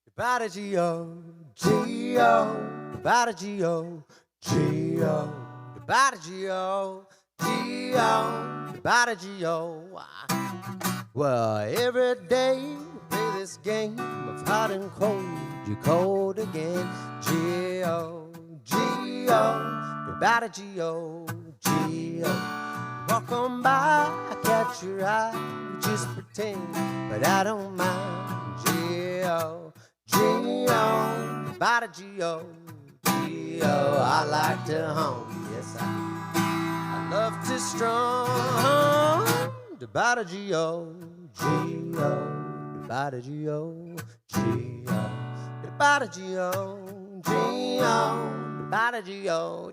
S2: Debata Gio, Gio, Debata Gio, Gio, Debata Gio, Gio, Debata Gio. Well, every day we play this game of hot and cold, you cold again. Gio, Gio, Debata Gio, Gio. Walk on by, I catch your eye, just pretend, but I don't mind. Gio, Gio, Debata Gio, Gio. I like to hum, yes I love to strum. G-O, G-O, G-O, G-O, G-O, G-O.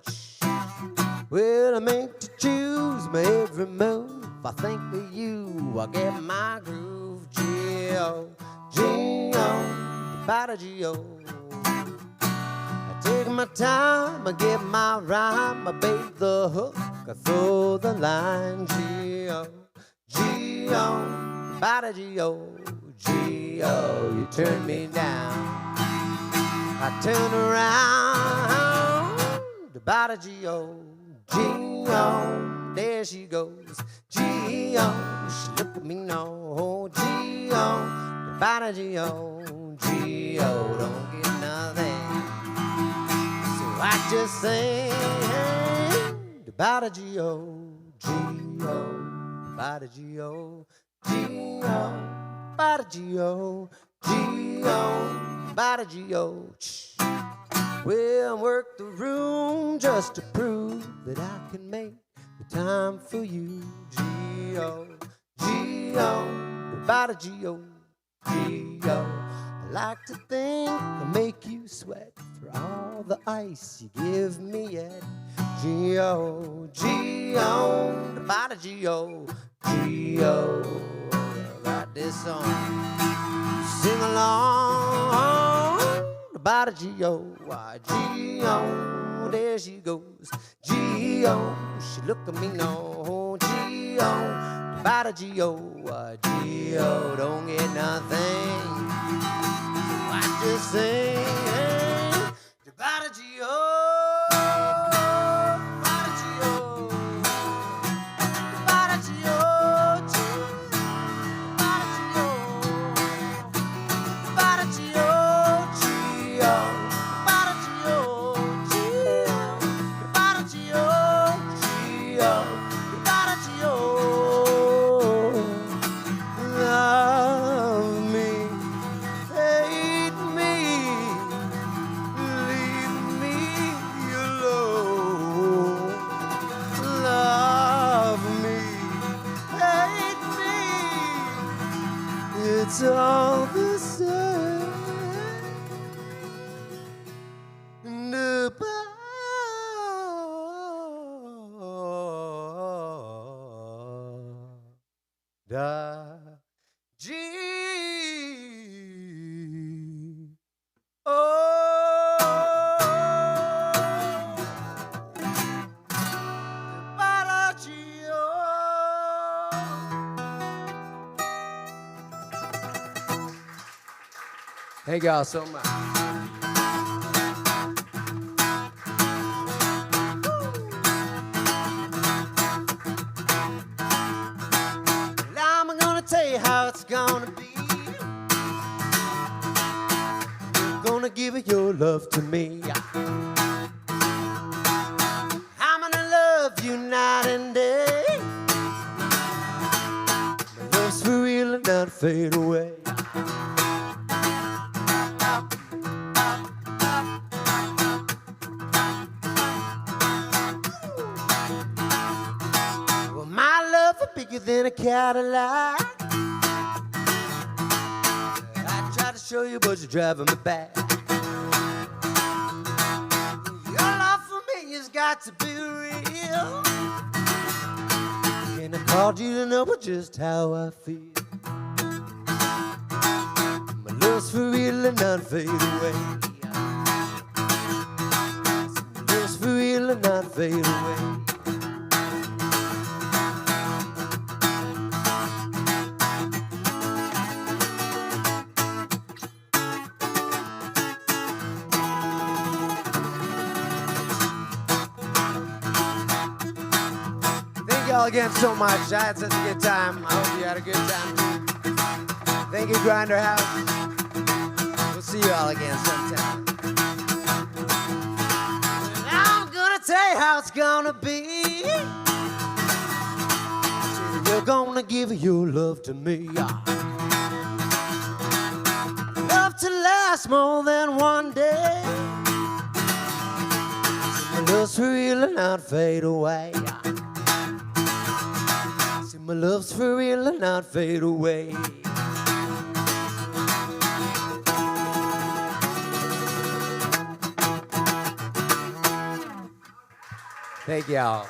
S2: Well, I make to choose my every move. I think of you, I get my groove. G-O, G-O, G-O. I take my time, I get my rhyme, I bait the hook, I throw the line. G-O, G-O, G-O, G-O. You turn me down, I turn around. G-O, G-O, there she goes. G-O, she look at me no. G-O, G-O, G-O, don't get nothing. So I just sing about a G-O, G-O, about a G-O, G-O, about a G-O, G-O, about a G-O. Well, I work the room just to prove that I can make the time for you. G-O, G-O, about a G-O, G-O. I like to think I make you sweat for all the ice you give me yet. G-O, G-O, about a G-O, G-O. Write this song, sing along. About a G-O, G-O, there she goes. G-O, she look at me no. G-O, about a G-O, G-O, don't get nothing. So I just sing about a G-O. It's all the same. Da G O Para G O. Thank y'all so much. Tell you how it's gonna be. You're gonna give your love to me. I'm gonna love you night and day. My love's for real and not fade away. Well, my love is bigger than a Cadillac. Show you, but you're driving me back. Your love for me has got to be real, and I called you to know just how I feel. My love's for real and not fade away. My love's for real and not fade away. Y'all again so much. I had such a good time. I hope you had a good time too. Thank you, Grinder House. We'll see you all again sometime. And I'm gonna tell you how it's gonna be. You're gonna give your love to me. Love to last more than one day. My love's for real and not fade away. My love's for real and not fade away. Thank y'all.